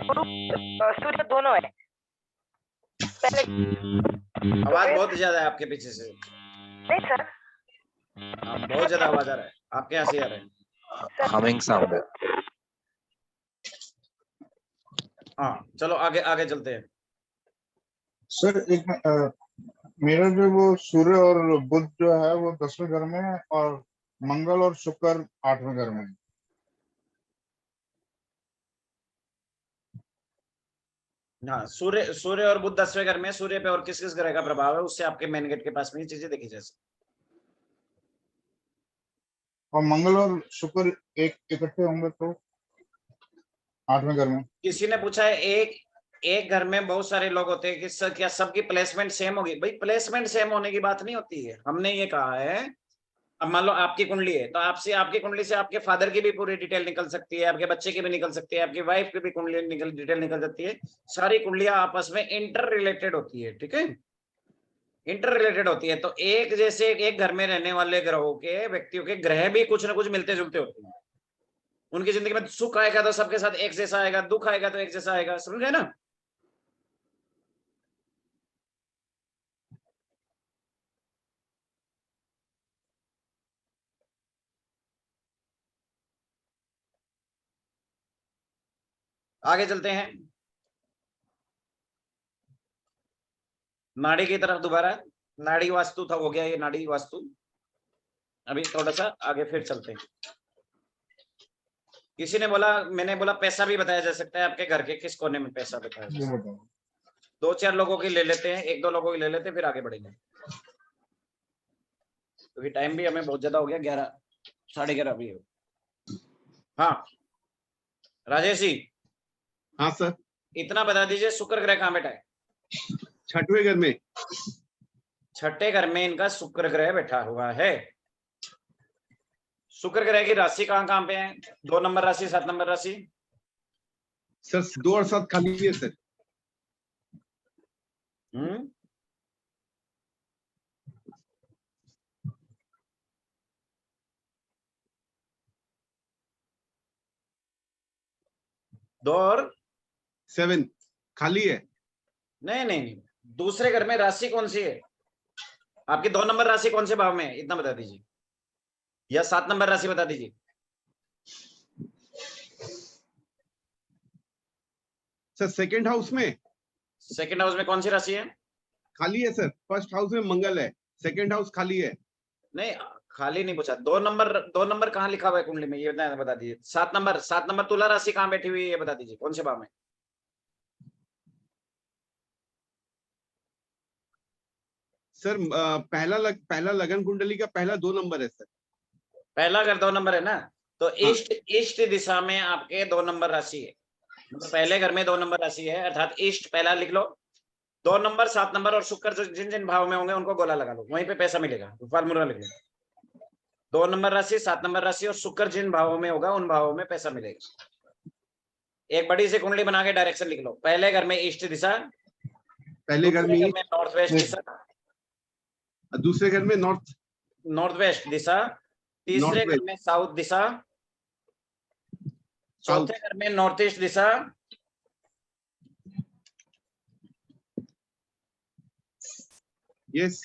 गुरु सूर्य दोनों है। पहले आवाज बहुत ज्यादा है आपके पीछे से। नहीं सर। हाँ, बहुत ज्यादा आवाज आ रहा है आपके यहाँ से आ रहा है। हमिंग साउंड है। हाँ चलो आगे आगे चलते हैं। सर मेरा जो वो सूर्य और बुध जो है वो 10वें घर में है और मंगल और शुक्र 8वें घर में है। हाँ सूर्य और बुध 10वें घर में। सूर्य पे और किस किस ग्रह का प्रभाव है उससे आपके मेन गेट के पास में ये चीजें देखी जा सकती। और मंगल और शुक्र इकट्ठे होंगे तो 8वें घर में। किसी ने पूछा है एक घर में बहुत सारे लोग होते हैं कि क्या सबकी प्लेसमेंट सेम होगी? भाई प्लेसमेंट सेम होने की बात नहीं होती है। हमने ये कहा है, अब मान लो आपकी कुंडली है तो आपकी कुंडली से आपके फादर की भी पूरी डिटेल निकल सकती है, आपके बच्चे की भी निकल सकती है, आपकी वाइफ की भी कुंडली डिटेल निकल जाती है। सारी कुंडलियां आपस में इंटर रिलेटेड होती है। ठीक है, इंटर रिलेटेड होती है। तो एक जैसे एक घर में रहने वाले ग्रहों के व्यक्तियों के ग्रह भी कुछ ना कुछ मिलते जुलते होते हैं। उनकी जिंदगी में सुख आएगा तो सबके साथ एक जैसा आएगा, दुख आएगा तो एक जैसा आएगा। समझ गए ना? आगे चलते हैं नाड़ी की तरफ दोबारा। नाड़ी वास्तु था, हो गया ये नाड़ी वास्तु। अभी थोड़ा सा आगे फिर चलते हैं। किसी ने बोला, मैंने बोला पैसा भी बताया जा सकता है। आपके घर के किस कोने में पैसा बताया जा सकता है? 2-4 लोगों की ले लेते हैं, 1-2 लोगों की ले लेते हैं, फिर आगे बढ़ेंगे क्योंकि टाइम भी हमें बहुत ज्यादा हो गया। 11 साढ़े 11 भी हो। हाँ राजेश जी। हाँ सर। इतना बता दीजिए शुक्र ग्रह कहाँ बैठा है? 6वें घर में। 6ठे घर में इनका शुक्र ग्रह बैठा हुआ है। शुक्र ग्रह की राशि कहाँ कहाँ पे है? 2 नंबर राशि, 7 नंबर राशि। सर 2 और 7 खाली है सर। हम्म, दो और 7 खाली है। नहीं नहीं नहीं, दूसरे घर में राशि कौन सी है? आपकी 2 नंबर राशि कौन से भाव में है, इतना बता दीजिए, या 7 नंबर राशि बता दीजिए। सर सेकंड हाउस में सेकंड हाउस में कौन सी राशि है? खाली है सर। फर्स्ट हाउस में मंगल है, सेकंड हाउस खाली है। नहीं, खाली नहीं पूछा। 2 नंबर कहाँ लिखा हुआ है कुंडली में, ये बता दीजिए। 7 नंबर तुला राशि कहाँ बैठी हुई है, ये बता दीजिए, कौन से भाव में? सर पहला लगन कुंडली का पहला 2 नंबर है सर। पहला घर 2 नंबर है ना, तो हाँ। ईस्ट दिशा में आपके 2 नंबर राशि है। मतलब पहले घर में 2 नंबर राशि है, अर्थात ईस्ट पहला लिख लो। 2 नंबर, 7 नंबर और शुक्र जो जिन जिन भाव में होंगे उनको गोला लगा लो, वहीं पे पैसा मिलेगा। फार्मूला लिख लो, 2 नंबर राशि, 7 नंबर राशि और शुक्र जिन भावों में होगा उन भावों में पैसा मिलेगा। एक बड़ी सी कुंडली बना के डायरेक्शन लिख लो। पहले घर में ईस्ट दिशा, पहले घर में नॉर्थ वेस्ट दिशा, दूसरे घर में नॉर्थ वेस्ट दिशा, तीसरे घर में साउथ दिशा, चौथे घर में नॉर्थ ईस्ट दिशा, यस।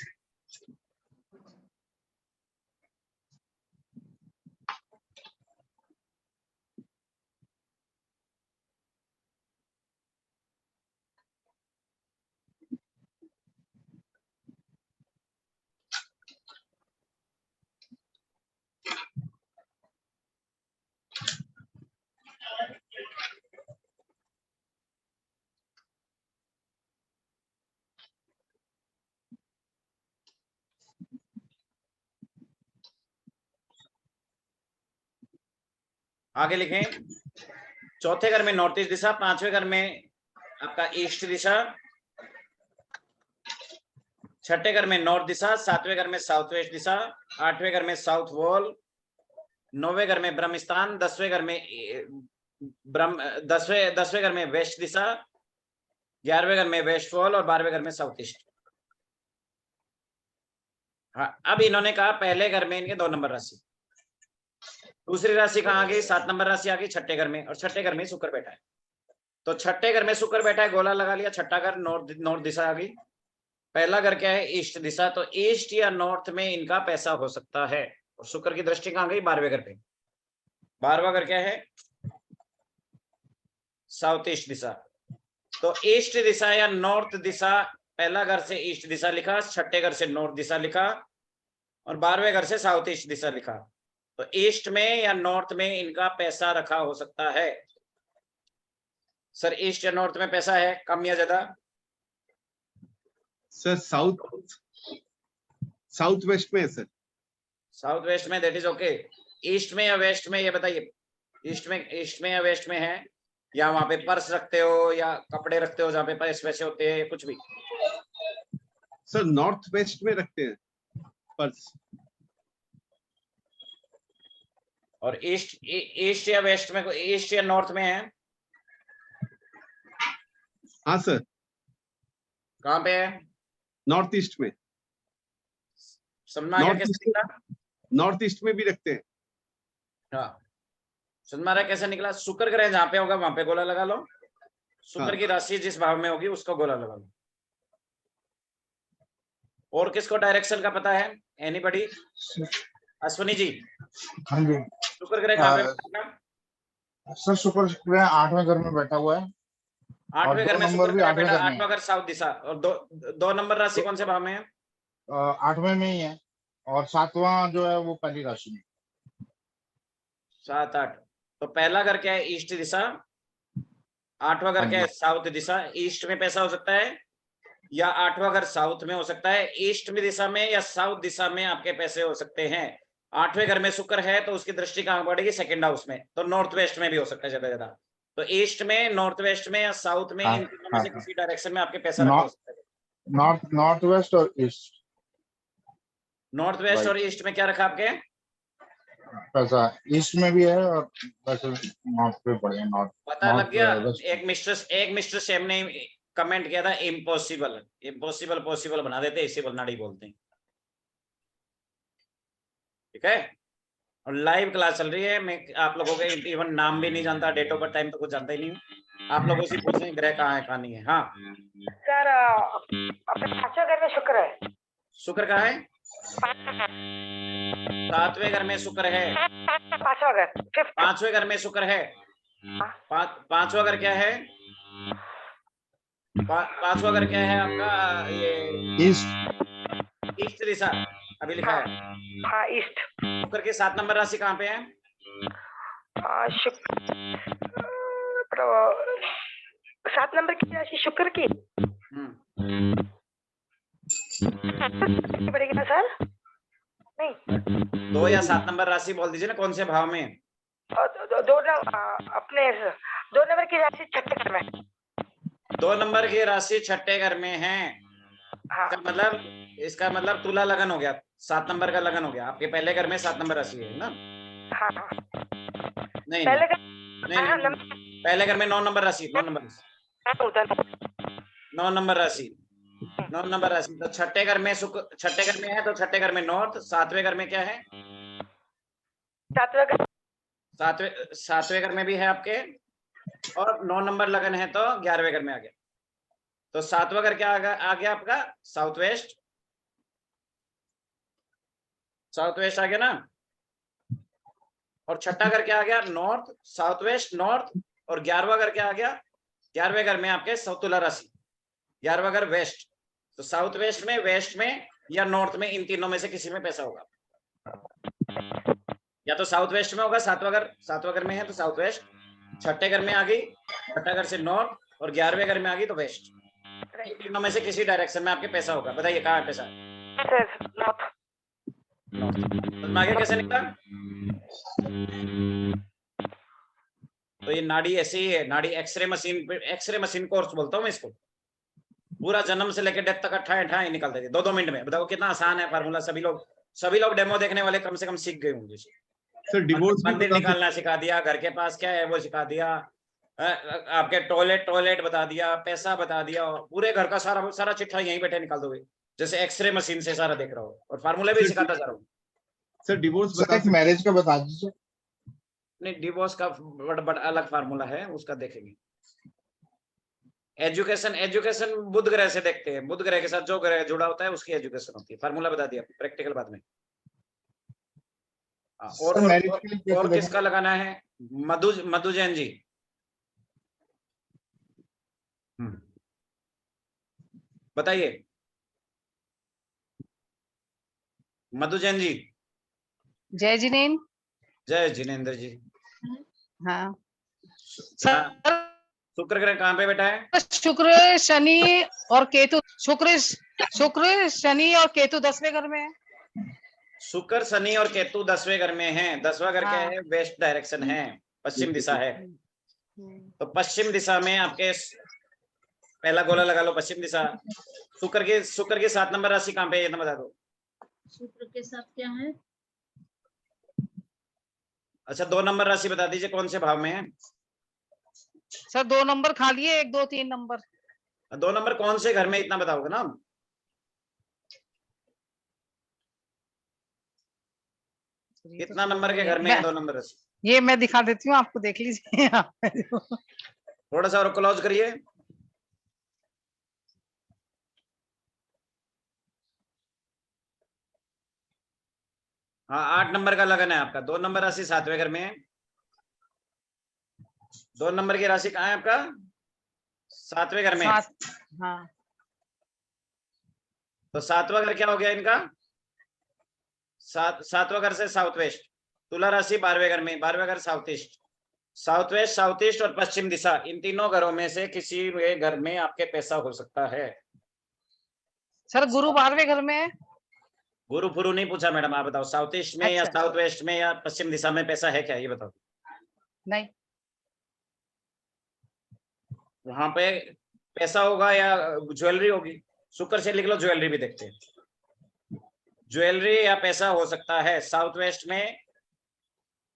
आगे लिखें। चौथे घर में नॉर्थ ईस्ट दिशा, पांचवें घर में आपका ईस्ट दिशा, छठे घर में नॉर्थ दिशा, सातवें घर में साउथ वेस्ट दिशा, आठवें घर में साउथ वॉल, नौवें घर में ब्रह्मस्थान, दसवें घर में दसवें घर में वेस्ट दिशा, 11वें घर में वेस्ट वॉल और 12वें घर में साउथ ईस्ट। हाँ, अब इन्होंने कहा पहले घर में इनके 2 नंबर राशि, दूसरी राशि कहाँ आ गई, 7 नंबर राशि आ गई छठे घर में, और छठे घर में शुक्र बैठा है। तो छठे घर में शुक्र बैठा है, गोला लगा लिया। छठा घर नॉर्थ दिशा आ गई। पहला घर क्या है, ईस्ट दिशा, तो ईस्ट या नॉर्थ में इनका पैसा हो सकता है। और शुक्र की दृष्टि कहाँ गई, 12वें घर पे। 12वां घर क्या है, साउथ ईस्ट दिशा। तो ईस्ट दिशा या नॉर्थ दिशा, पहला घर से ईस्ट दिशा लिखा, छठे घर से नॉर्थ दिशा लिखा, और 12वें घर से साउथ ईस्ट दिशा लिखा। तो ईस्ट में या नॉर्थ में इनका पैसा रखा हो सकता है। सर ईस्ट या नॉर्थ में पैसा है, कम या ज्यादा? सर साउथ वेस्ट में है सर। साउथ वेस्ट में, दैट इज ओके। ईस्ट में या वेस्ट में, ये बताइए। ईस्ट में या वेस्ट में है, या वहां पे पर्स रखते हो या कपड़े रखते हो जहाँ पे पैसे वैसे होते हैं, कुछ भी? सर नॉर्थ वेस्ट में रखते हैं पर्स। और ईस्ट या वेस्ट में, ईस्ट या नॉर्थ में है? हाँ सर। कहाँ पे है? नॉर्थ ईस्ट में। समझ में आ गया कैसे निकला? नॉर्थ ईस्ट में भी रखते हैं। हाँ, समझ में आ रहा है कैसे निकला? शुक्र ग्रह जहाँ पे होगा वहां पे गोला लगा लो। शुक्र की राशि जिस भाव में होगी उसको गोला लगा लो। और किसको डायरेक्शन का पता है? एनीबॉडी? अश्विनी जी। हाँ जी शुक्र ग्रह कहाँ पे बैठा है? सर, शुक्र ग्रह 8वें घर में बैठा हुआ है। 8वें घर में नंबर शुक्र भी ग्रह 8वें बैठा, घर में 8वां घर साउथ दिशा, और 2 नंबर राशि कौन से भाव में है? 8वें में ही है, और 7वां जो है वो पहली राशि में। 7, 8। तो पहला घर क्या है, ईस्ट दिशा। 8वां घर क्या है, साउथ दिशा। ईस्ट में पैसा हो सकता है, या 8वां घर साउथ में हो सकता है। ईस्ट में दिशा में या साउथ दिशा में आपके पैसे हो सकते हैं। 8वें घर में शुक्र है तो उसकी दृष्टि कहाँ पड़ेगी, सेकंड हाउस में। तो नॉर्थ वेस्ट में भी हो सकता है ज्यादा। तो ईस्ट में, नॉर्थ वेस्ट में या साउथ में, इन तीनों में से किसी डायरेक्शन में आपके पैसा रखा हो सकता है। नॉर्थ वेस्ट और ईस्ट। नॉर्थ वेस्ट और ईस्ट में क्या रखा आपके? पैसा ईस्ट में भी है और वैसे नॉर्थ पे पड़ेगा, नॉर्थ पता लग गया। वेस्ट। एक मिस्टर सेम ने कमेंट किया था इम्पॉसिबल, इम्पॉसिबल पॉसिबल बना देते, इसे नाड़ी बोलते हैं। ठीक है, और लाइव क्लास चल रही है। मैं आप लोगों के इवन नाम भी नहीं जानता, डेट ऑफ बर्थ टाइम तो कुछ जानता ही नहीं हूँ। आप लोगों से पूछ रहे हैं ग्रह कहाँ है कहाँ नहीं है। हाँ सर अपने पांचवें घर में शुक्र है। शुक्र कहाँ है? 7वें घर में शुक्र है। पांचवा घर, फिफ्थ। 5वें घर में शुक्र है। पांचवा घर क्या है? पांचवा घर क्या है आपका? ये ईस्ट दिशा अभी लिखा है। हाँ ईस्ट। शुक्र की 7 नंबर राशि कहाँ पे है? शुक्र 7 नंबर की राशि शुक्र की पड़ेगी ना सर? नहीं, 2 या 7 नंबर राशि बोल दीजिए ना, कौन से भाव में? अपने 2 नंबर की राशि छठे घर में। 2 नंबर की राशि छठे घर में है। हाँ। इसका मतलब तुला लगन हो गया, 7 नंबर का लगन हो गया। आपके पहले घर में 7 नंबर राशि है ना? हाँ। नहीं पहले पहले घर में 9 नंबर राशि, 9 नंबर 9 नंबर राशि, 9 नंबर राशि। तो छठे घर में छठे घर में है, तो छठे घर में नॉर्थ। 7वें घर में क्या है? 7वें घर में भी है आपके, और 9 नंबर लगन है तो 11वें घर में आ गया। तो 7वां घर क्या आ गया आपका? South west. साउथ वेस्ट आ गया ना। और छठा घर क्या आ गया? North, south west, north. और 11वां घर क्या आ गया? 11वें घर में आपके तुला राशि, 11वां घर वेस्ट। तो साउथ वेस्ट में या नॉर्थ में, इन तीनों में से किसी में पैसा होगा। या तो साउथ वेस्ट में होगा, 7वां घर में है तो साउथ वेस्ट। छठे घर में आ गई, छठा घर से नॉर्थ, और 11वें घर में आ गई तो वेस्ट। इन तीनों में से किसी डायरेक्शन में आपके पैसा होगा। बताइए कहाँ है पैसा? नॉर्थ। आगे कैसे निकला? तो ये नाड़ी ऐसे ही है, नाड़ी एक्सरे मशीन कोर्स बोलता हूँ मैं इसको। पूरा जन्म से लेकर डेथ तक अट्ठा ही निकल देती 2-2 मिनट में। बताओ कितना आसान है फार्मूला। सभी लोग डेमो देखने वाले कम से कम सीख गए होंगे। सर डिवोर्स मंदिर निकालना सिखा दिया, घर के पास क्या है वो सिखा दिया, आपके टॉयलेट बता दिया, पैसा बता दिया, पूरे घर का सारा चिट्ठा यहीं बैठे निकाल दोगे, जैसे एक्सरे मशीन से सारा देख रहा हो। और फार्मूला भी सिखाता जा रहा हूँ। सर डिवोर्स बता एक मैरिज का बता दीजिए। नहीं, डिवोर्स का बड़ा अलग फार्मूला है, उसका देखेंगे। एजुकेशन बुध ग्रह से देखते हैं। बुध ग्रह के साथ जो ग्रह जुड़ा होता है उसकी एजुकेशन होती है। फार्मूला बता दिया, प्रैक्टिकल बाद में। और किसका लगाना है? मधु जैन जी। बताइए मधु जैन जी। जय जिनेन्द्र। जय जिनेन्द्र जी। हाँ सर, शुक्र ग्रह कहाँ पे बैठा है? शुक्र शनि और केतु। शुक्र शनि और केतु 10वें घर में है। शुक्र शनि और केतु 10वें घर में है। 10वां घर क्या है? वेस्ट डायरेक्शन है, पश्चिम दिशा है। तो पश्चिम दिशा में आपके पहला गोला लगा लो, पश्चिम दिशा। शुक्र की 7 नंबर राशि कहाँ पे है ये तो बता दो। शुक्र के साथ क्या है? अच्छा, 2 नंबर राशि बता दीजिए कौन से भाव में है? सर 2 नंबर खाली है, 1, 2, 3 नंबर। 2 नंबर कौन से घर में, इतना बताओगे ना। कितना नंबर के घर में है 2 नंबर राशि? ये मैं दिखा देती हूँ आपको, देख लीजिए। थोड़ा सा और क्लोज करिए। हाँ, 8 नंबर का लगन है आपका। 2 नंबर राशि 7वें घर में है। 2 नंबर की राशि कहाँ है आपका? 7वें घर में। हाँ। तो 7वां घर क्या हो गया इनका? 7वां घर से साउथ वेस्ट। तुला राशि 12वें घर में। 12वां घर south east. South west, south east और पश्चिम दिशा, इन तीनों घरों में से किसी घर में आपके पैसा हो सकता है। सर गुरु 12वें घर में है। गुरु फुरु नहीं पूछा मैडम, आप बताओ साउथ ईस्ट में या साउथ वेस्ट में या पश्चिम दिशा में पैसा है क्या, ये बताओ। नहीं, वहां पे पैसा होगा या ज्वेलरी होगी? शुक्र से लिख लो, ज्वेलरी भी देखते हैं। ज्वेलरी या पैसा हो सकता है साउथ वेस्ट में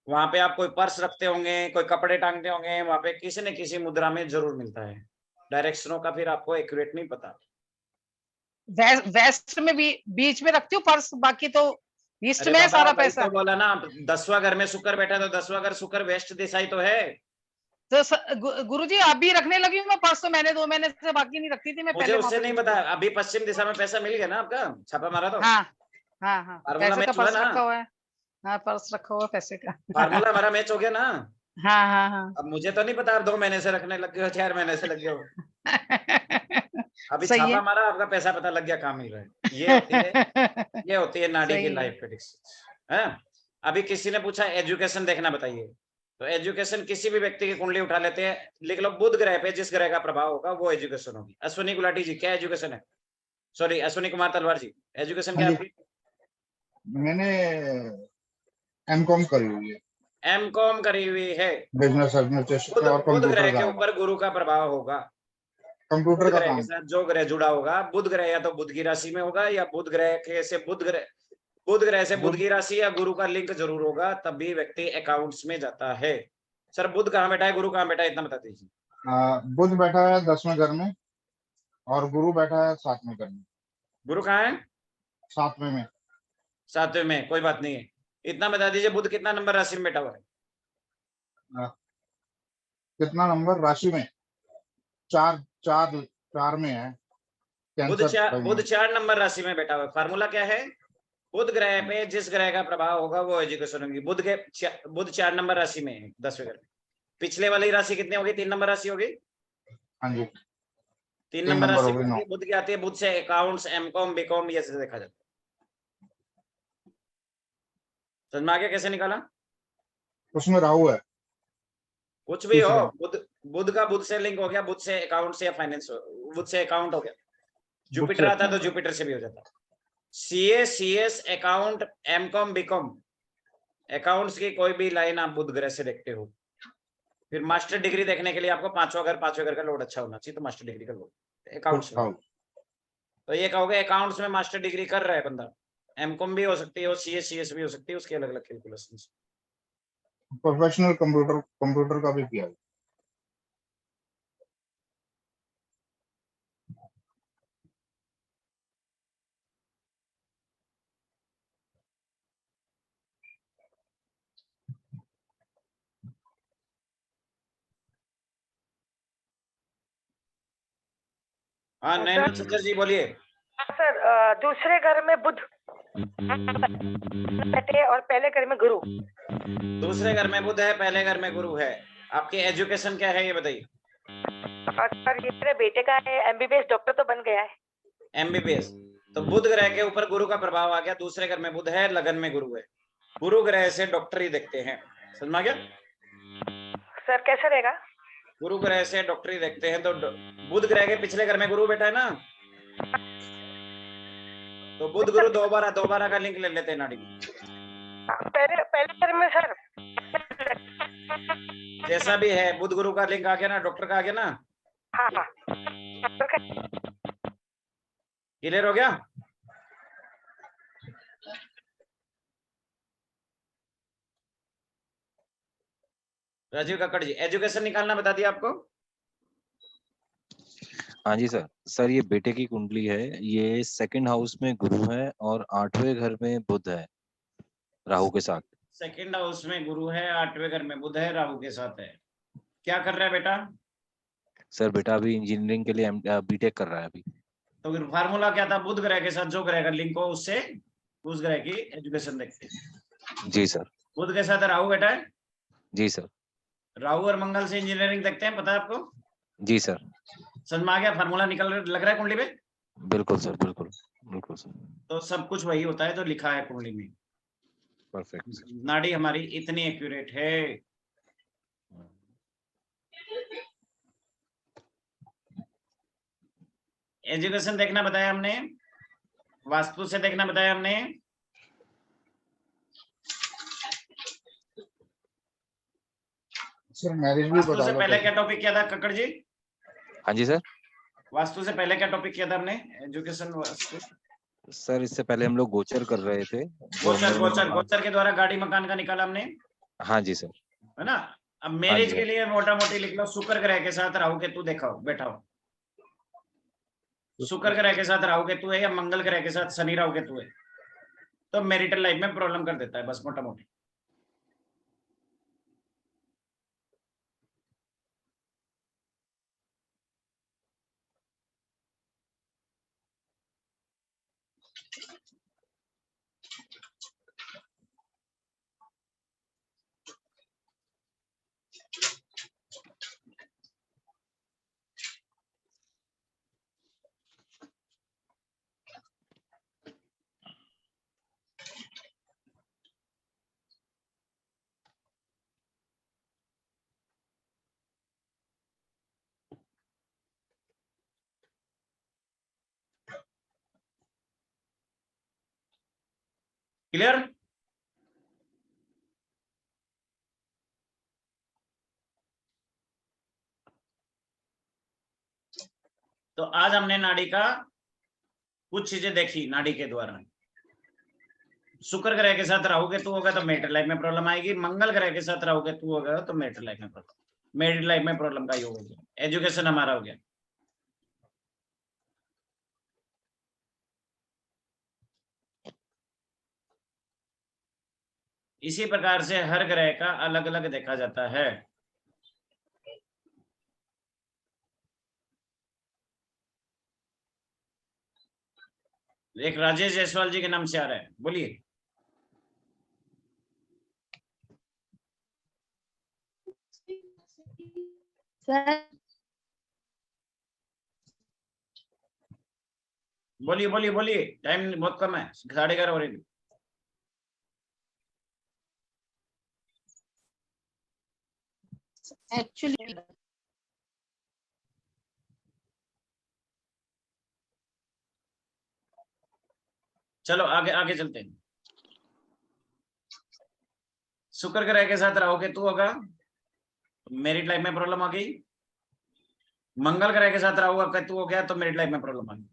वहां पे आप कोई पर्स रखते होंगे, कोई कपड़े टांगते होंगे, वहां पे किसी न किसी मुद्रा में जरूर मिलता है। डायरेक्शनों का फिर आपको एक्यूरेट नहीं पता। वेस्ट में भी बीच में रखती हूँ पर्स, बाकी तो ईस्ट अरे में है बाबा, सारा वही पैसा। तो बोला ना, 10वां घर में शुक्र बैठा, तो 10वां घर शुक्र वेस्ट दिशा ही तो है। तो गुरुजी अभी रखने लगी हूँ मैं पर्स, तो मैंने 2 महीने से बाकी नहीं रखती थी मैं मुझे पहले वहां उससे पे नहीं कुछ पता, भी। अभी पश्चिम दिशा में पैसा मिल गया ना आपका, छापा मारा तो। हाँ हाँ हाँ, फार्मूला पैसे का मैच हुआ पर्स ना, रखा हुआ है। हाँ, पर्स रखा हुआ है पैसे का। फार्मूला हमारा मैच हो गया ना। हाँ हाँ हाँ। अब मुझे तो नहीं पता आप 2 महीने से रखने लग गए हो, 4 महीने से लग गए हो। अभी सही छापा है। मारा, आपका पैसा पता लग गया कहाँ मिल रहा है। ये होती है नाड़ी की सही है। लाइफ प्रेडिक्शन है। अभी किसी ने पूछा एजुकेशन देखना बताइए, तो एजुकेशन किसी भी व्यक्ति की कुंडली उठा लेते हैं, लिख लो बुध ग्रह पे जिस ग्रह का प्रभाव होगा वो एजुकेशन होगी। अश्विनी गुलाटी जी, क्या एजुकेशन है? सॉरी, अश्विनी कुमार तलवार जी, एजुकेशन क्या हाँ है जी। आपकी? मैंने एमकॉम करी हुई है, एमकॉम करी हुई है। बिजनेस एडमिनिस्ट्रेशन बुध और बुध ग्रह कंप्यूटर के का ऊपर गुरु का प्रभाव होगा। कंप्यूटर बुध का ग्रह के काम। साथ जो ग्रह जुड़ा होगा, बुध ग्रह या तो बुध की राशि में होगा, या बुध ग्रह के से बुध ग्रह से बुध की राशि या गुरु का लिंक जरूर होगा, तभी व्यक्ति अकाउंट्स में जाता है। सर बुध कहाँ बैठा है, गुरु कहाँ बैठा है, इतना बता दीजिए। बुध बैठा है 10वें घर में और गुरु बैठा है 7वें घर में। गुरु कहाँ है? 7वें में। 7वें में, कोई बात नहीं है। इतना बता दीजिए, बुध कितना नंबर राशि में बैठा हुआ है? कितना नंबर राशि में? 4 में है। बुध 4 नंबर राशि में बैठा हुआ है। फार्मूला क्या है? बुध ग्रह पे जिस ग्रह का प्रभाव होगा वो एजुकेशन होगी। बुध 4 नंबर राशि में है, 10वें घर में। पिछले वाली राशि कितनी होगी? 3 नंबर राशि होगी। हाँ जी, 3 3 नंबर नंबर राशि हो गई 9। बुध की आती है। बुध से अकाउंट्स, एमकॉम, बीकॉम ये से देखा जाता है। समझ में आ गया कैसे निकाला? उसमें राहु है। कुछ भी हो, तीसरे। बुध का बुध से लिंक हो गया, बुध से अकाउंट या फाइनेंस, बुध से अकाउंट हो गया। बुध जुपिटर से आता तो जुपिटर से भी हो जाता। CA, CS, account, M Com, B Com, accounts की कोई भी लाइन आप बुध ग्रह से देखते हो। फिर मास्टर डिग्री देखने के लिए आपको 5वें घर का लोड अच्छा होना चाहिए, तो मास्टर डिग्री का लोड अकाउंट्स में। तो ये कहोगे अकाउंट्स में मास्टर डिग्री कर रहा है बंदा, एमकॉम भी हो सकती है और सीएस भी हो सकती है, उसके अलग अलग कैलकुलेशंस। प्रोफेशनल कंप्यूटर का भी किया है। हाँ नैना सज्जर जी बोलिए। सर दूसरे घर में बुध बैठे और पहले घर में गुरु। दूसरे घर में बुध है, पहले घर में गुरु है। आपकी एजुकेशन क्या है ये बताइए। और सर ये मेरे बेटे का है, एमबीबीएस डॉक्टर तो बन गया है। एमबीबीएस, तो बुध ग्रह के ऊपर गुरु का प्रभाव आ गया। दूसरे घर में बुध है, लगन में गुरु है। गुरु ग्रह से डॉक्टरी देखते हैं, समझ में आ गया? सर कैसे रहेगा? गुरु ग्रह से डॉक्टरी देखते हैं, तो बुध ग्रह के पिछले घर में गुरु बैठा है ना, तो बुध गुरु दोबारा का लिंक ले लेते हैं नाड़ी में। पहले घर में सर जैसा भी है, बुध गुरु का लिंक आ गया ना, डॉक्टर का आ गया ना। हाँ क्लियर हो गया? राजीव कक्कड़ जी, एजुकेशन निकालना बता दिया आपको। हाँ जी सर। सर ये बेटे की कुंडली है, ये 2nd हाउस में गुरु है और 8वें घर में बुध है राहु के साथ। 2nd हाउस में गुरु है, 8वें घर में बुध है, राहु के साथ है। क्या कर रहा है बेटा? सर बेटा अभी इंजीनियरिंग के लिए बीटेक कर रहा है अभी। तो फिर फार्मूला क्या था? बुध ग्रह के साथ जो ग्रह का लिंक हो उससे उस ग्रह की एजुकेशन देखते हैं। जी सर। बुध के साथ राहु बैठा है। जी सर। राहु और मंगल से इंजीनियरिंग देखते हैं, पता है आपको? जी सर। समझ में आ गया? फार्मूला निकल लग रहा है कुंडली में? बिल्कुल सर, बिल्कुल बिल्कुल सर। तो सब कुछ वही होता है जो लिखा है कुंडली में। परफेक्ट। नाड़ी हमारी इतनी एक्यूरेट है। एजुकेशन देखना बताया हमने, वास्तु से देखना बताया हमने, सर मैरिज भी वास्तु बता से दो। पहले क्या टॉपिक किया था कक्कड़ जी? हाँ जी सर। वास्तु से पहले क्या टॉपिक किया था हमने? एजुकेशन वास्तु। सर इससे पहले हम लोग गोचर कर रहे थे, जो हम लोग ने गोचर के द्वारा गाड़ी मकान का निकाला हमने। हाँ जी सर। है ना। अब मैरिज जी, के लिए मोटा मोटी लिख लो, शुक्र ग्रह के साथ राहु केतु देखा हो, बैठा हो। शुक्र ग्रह के साथ राहु केतु है या मंगल ग्रह के साथ शनि राहु केतु है, तो मैरिटल लाइफ में प्रॉब्लम कर देता है, बस मोटा मोटी। क्लियर। तो आज हमने नाड़ी का कुछ चीजें देखी, नाड़ी के द्वारा। शुक्र ग्रह के साथ राहु केतु होगा तो मैरिटल लाइफ में प्रॉब्लम आएगी, मंगल ग्रह के साथ राहु केतु होगा तो मैरिटल लाइफ में प्रॉब्लम, मैरिटल लाइफ में प्रॉब्लम का योग हो गया, एजुकेशन हमारा हो गया। इसी प्रकार से हर ग्रह का अलग अलग देखा जाता है। एक राजेश जायसवाल जी के नाम से आ रहा है, बोलिए। सर बोलिए बोलिए बोलिए, टाइम बहुत कम है, 11:30 हो रही। एक्चुअली चलो आगे आगे चलते हैं। शुक्र ग्रह के साथ राहु केतु होगा, मैरिड लाइफ में प्रॉब्लम आ गई। मंगल ग्रह के साथ राहु केतु हो गया तो मैरिड लाइफ में प्रॉब्लम आ गई।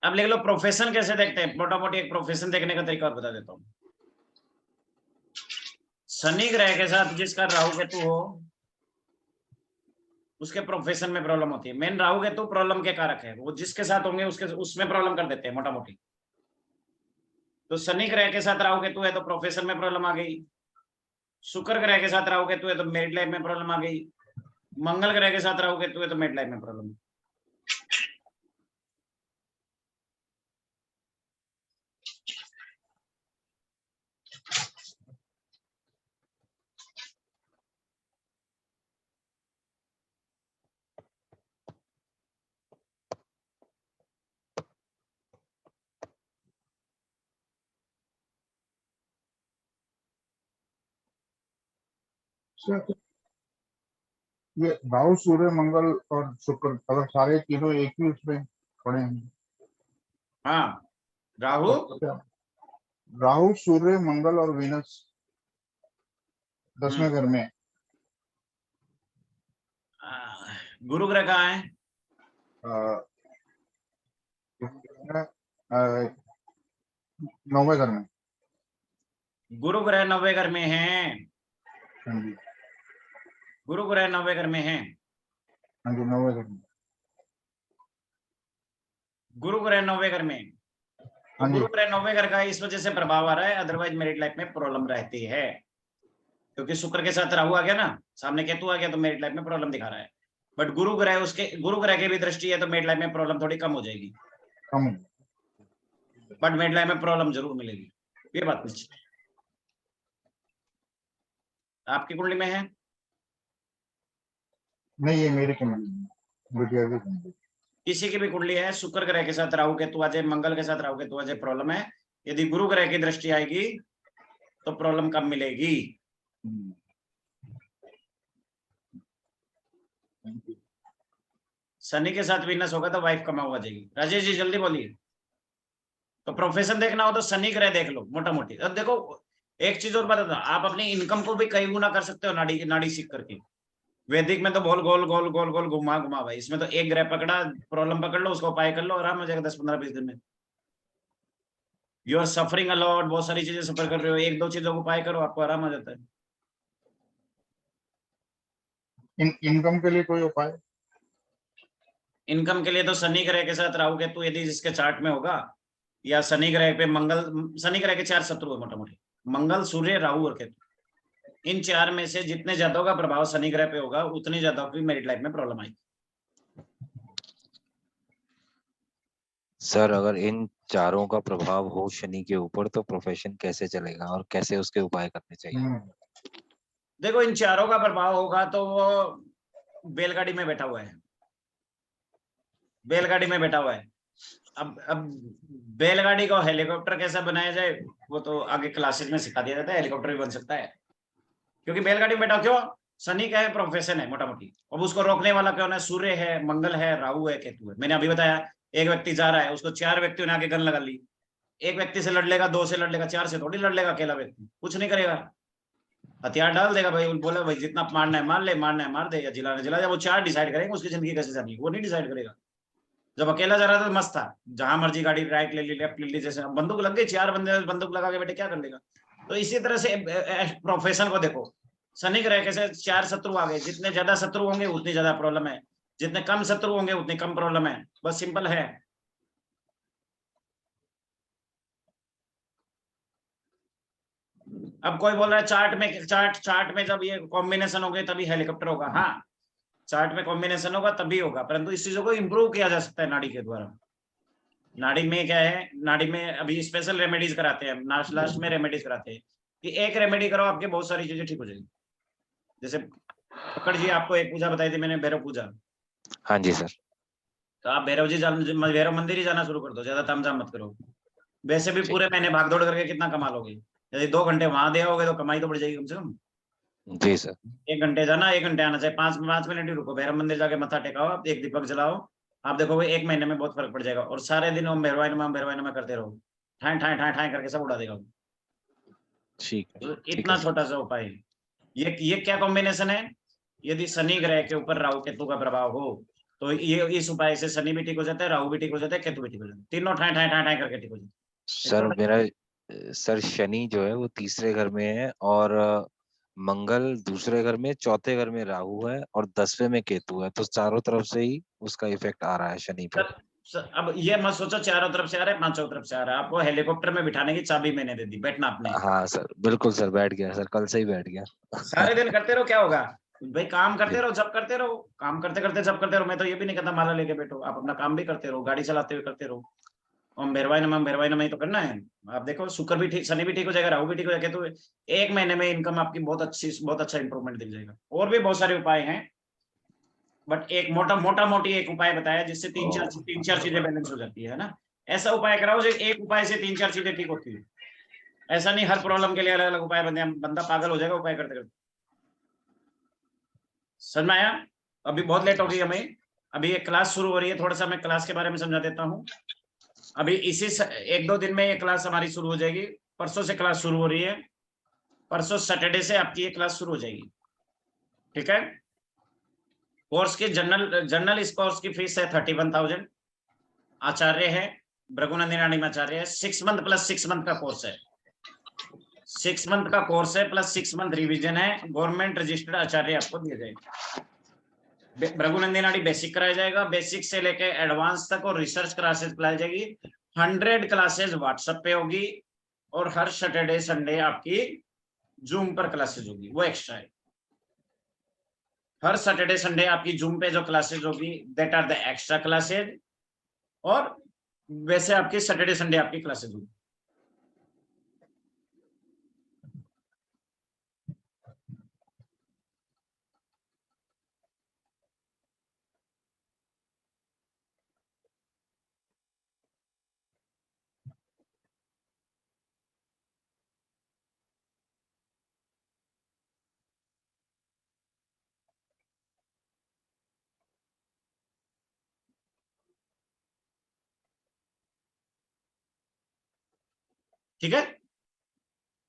अब लिख लो प्रोफेशन कैसे देखते हैं, मोटा मोटी एक प्रोफेशन देखने का तरीका और बता देता हूँ। शनि ग्रह के साथ जिसका राहु केतु हो उसके प्रोफेशन में प्रॉब्लम होती है। मेन राहु केतु प्रॉब्लम के कारक है, वो जिसके साथ होंगे उसके उसमें प्रॉब्लम कर देते हैं मोटा मोटी। तो शनि ग्रह के साथ राहु केतु है तो प्रोफेशन में प्रॉब्लम आ गई। शुक्र ग्रह के साथ राहु केतु है तो मैरिड लाइफ में प्रॉब्लम आ गई। मंगल ग्रह के साथ राहु केतु है तो मैरिड लाइफ में प्रॉब्लम। ये राहु सूर्य मंगल और शुक्र अगर सारे तीनों एक ही उसमें पड़े हैं। हाँ, राहु राहु सूर्य मंगल और वीनस 10वें घर में। गुरु ग्रह कहाँ है? 9वें घर में। गुरु ग्रह 9वें घर में है। हाँ जी, गुरु ग्रह 9वें घर में है। हाँ जी, 9वें घर में। गुरु ग्रह 9वें घर में, तो हाँ जी। गुरु ग्रह 9वें घर का इस वजह से प्रभाव आ रहा है, अदरवाइज मैरिड लाइफ में प्रॉब्लम रहती है। क्योंकि शुक्र के साथ राहु आ गया ना, सामने केतु आ गया, तो मैरिड लाइफ में प्रॉब्लम दिखा रहा है। बट गुरु ग्रह उसके गुरु ग्रह की भी दृष्टि है तो मैरिड लाइफ में प्रॉब्लम थोड़ी कम हो जाएगी, कम। बट मैरिड लाइफ में प्रॉब्लम जरूर मिलेगी, ये बात निश्चित। आपकी कुंडली में है? नहीं, ये मेरी कुंडली। किसी की भी कुंडली है, शुक्र ग्रह के साथ राहु केतु आ जाए, मंगल के साथ राहु केतु आ जाए, प्रॉब्लम है। यदि गुरु ग्रह की दृष्टि आएगी तो प्रॉब्लम कम मिलेगी। शनि के साथ वीनस होगा तो वाइफ कमा हुआ जाएगी। राजेश जी जल्दी बोलिए। तो प्रोफेशन देखना हो तो शनि ग्रह देख लो मोटा मोटी। अब देखो एक चीज और बता दो, आप अपनी इनकम को भी कई गुना कर सकते हो नाड़ी नाड़ी सीख करके। वैदिक में तो गोल गोल गोल गोल गोल घुमा घुमा भाई, इसमें तो एक ग्रह पकड़ा, प्रॉब्लम पकड़ लो, उसका उपाय कर लो, आराम हो जाएगा 10-15-20 दिन में। यू आर सफरिंग अलॉट, बहुत सारी चीजें सफर कर रहे हो, एक दो चीजों को उपाय करो, आपको आराम आ जाता है। इनकम के लिए कोई उपाय? इनकम के लिए तो शनि ग्रह के साथ राहु केतु यदि जिसके चार्ट में होगा, या शनि ग्रह पे मंगल, शनि ग्रह के 4 शत्रु है मोटा मोटी, मंगल, सूर्य, राहु और केतु। इन 4 में से जितने ज्यादा होगा प्रभाव शनि ग्रह पे होगा, उतनी ज्यादा आपकी मैरिड लाइफ में प्रॉब्लम आएगी। सर अगर इन चारों का प्रभाव हो शनि के ऊपर तो प्रोफेशन कैसे चलेगा और कैसे उसके उपाय करने चाहिए? देखो, इन चारों का प्रभाव होगा तो वो बैलगाड़ी में बैठा हुआ है, बैलगाड़ी में बैठा हुआ है। अब बैलगाड़ी को हेलीकॉप्टर कैसा बनाया जाए वो तो आगे क्लासेस में सिखा दिया जाता है, हेलीकॉप्टर भी बन सकता है, क्योंकि बैलगाड़ी में बैठा क्यों, शनि का है, प्रोफेशन है मोटा मोटी। अब उसको रोकने वाला कौन है, सूर्य है, मंगल है, राहु है, केतु है। मैंने अभी बताया, एक व्यक्ति जा रहा है, उसको 4 व्यक्तियों ने आके गन लगा ली, एक व्यक्ति से लड़ लेगा, 2 से लड़ लेगा, 4 से थोड़ी लड़ लेगा, अकेला व्यक्ति कुछ नहीं करेगा, हथियार डाल देगा भाई, बोला भाई जितना मारना है मार ले, मारना है मार दे, या जिलाना जिला दे। वो 4 डिसाइड करेंगे उसकी जिंदगी कैसे जानी है, वो नहीं डिसाइड करेगा। जब अकेला जा रहा था तो मस्त था, जहां मर्जी गाड़ी राइट ले ली, लेफ्ट ले ली, जैसे बंदूक लग गई, 4 बंदे बंदूक लगा के बैठे, क्या कर लेगा। तो इसी तरह से प्रोफेशन को देखो, शनि ग्रह कैसे 4 शत्रु आ गए, जितने ज्यादा शत्रु होंगे उतनी ज्यादा प्रॉब्लम है, जितने कम शत्रु होंगे उतनी कम प्रॉब्लम है, बस सिंपल है। अब कोई बोल रहा है चार्ट में जब ये कॉम्बिनेशन हो गए तभी हेलीकॉप्टर होगा, हाँ चार्ट में कॉम्बिनेशन होगा तभी होगा, परंतु इस चीजों को इंप्रूव किया जा सकता है नाड़ी के द्वारा। नाड़ी में क्या है, नाड़ी में अभी स्पेशल रेमेडीज कराते हैं, लास्ट में रेमेडीज कराते हैं कि एक रेमेडी करो आपके बहुत सारी चीजें ठीक हो जाएगी। जैसे पकड़ जी, आपको एक पूजा बताई थी मैंने, भैरव पूजा। हाँ जी सर। तो आप भैरव मंदिर ही जाना शुरू कर दो, ज्यादा तामझाम मत करो। वैसे भी पूरे महीने भागदौड़ करके कितना कमा लोगे, यदि 2 घंटे वहां दे आओगे तो कमाई तो बढ़ जाएगी कम से कम। जी सर। 1 घंटे जाना, 1 घंटे आना, चाहे 5 मिनट ही रुको, भैरव मंदिर जाके मत्था टेकाओ, आप एक दीपक जलाओ, आप देखोगे 1 महीने में बहुत फर्क पड़ जाएगा। और सारे दिन ओम भैरवाय नमः करते रहो, ठाए ठाए ठाए ठाए करके सब उड़ा देगा। ठीक है, तो ठीक है इतना सर। छोटा सा उपाय है। ये क्या कॉम्बिनेशन है, यदि शनि ग्रह के ऊपर राहु केतु का प्रभाव हो तो ये इस उपाय से शनि भी ठीक हो जाता है, राहु भी ठीक हो जाता है, केतु भी ठीक हो जाता है, तीनों ठाए ठाए ठाए ठाए करके ठीक हो जाते सर मेरा सर शनि जो है वो तीसरे घर में है और मंगल दूसरे घर में, चौथे घर में राहु है और 10वें में केतु है, तो चारों तरफ से ही उसका इफेक्ट आ रहा है शनि पे। अब ये मत सोचो चारों तरफ से आ रहा है, 5 तरफ से आ रहा है। आपको हेलीकॉप्टर में बिठाने की चाबी मैंने दे दी, बैठना आपने। हाँ सर, बिल्कुल सर, बैठ गया सर, कल से ही बैठ गया। सारे दिन करते रहो, क्या होगा भाई, काम करते जी। रहो, जब करते रहो, काम करते करते जब करते रहो। मैं तो ये भी नहीं कहता माला लेके बैठो, आप अपना काम भी करते रहो, गाड़ी चलाते हुए करते रहो, ओम भैरवाय नमः ही तो करना है। आप देखो शुक्र भी ठीक, शनि भी ठीक हो जाएगा, राहु भी ठीक हो जाएगा, तो 1 महीने में इनकम आपकी बहुत अच्छा इंप्रूवमेंट दिख जाएगा। और भी बहुत सारे उपाय हैं, बट एक मोटा मोटी एक उपाय बताया जिससे तीन चार चीजें बैलेंस हो जाती है ना। ऐसा उपाय कराओ जो एक उपाय से 3-4 चीजें ठीक होती है, ऐसा नहीं हर प्रॉब्लम के लिए अलग अलग उपाय बंदा पागल हो जाएगा उपाय करते करते। समझ में आया? अभी बहुत लेट हो गई हमें, अभी एक क्लास शुरू हो रही है, थोड़ा सा मैं क्लास के बारे में समझा देता हूँ। अभी इसी 1-2 दिन में ये क्लास हमारी शुरू हो जाएगी, परसों से क्लास शुरू हो रही है, परसों सैटरडे से आपकी ये क्लास शुरू हो जाएगी, ठीक है। कोर्स की जनरल इस कोर्स की फीस है 31,000। आचार्य है भृगुनंदिनी आचार्य है, 6 मंथ प्लस 6 मंथ का कोर्स है, 6 मंथ का कोर्स है प्लस 6 मंथ रिवीजन है, गवर्नमेंट रजिस्टर्ड आचार्य आपको दिया जाएगा। भृगुनंदिनी बेसिक कराया जाएगा, बेसिक से लेके एडवांस तक, और रिसर्च क्लासेस कराई जाएगी। 100 क्लासेस व्हाट्सएप पे होगी, और हर सैटरडे संडे आपकी जूम पर क्लासेस होगी, वो एक्स्ट्रा है। हर सैटरडे संडे आपकी जूम पे जो क्लासेस होगी that are the extra classes, और वैसे आपकी सैटरडे संडे आपकी क्लासेस होगी। ठीक है,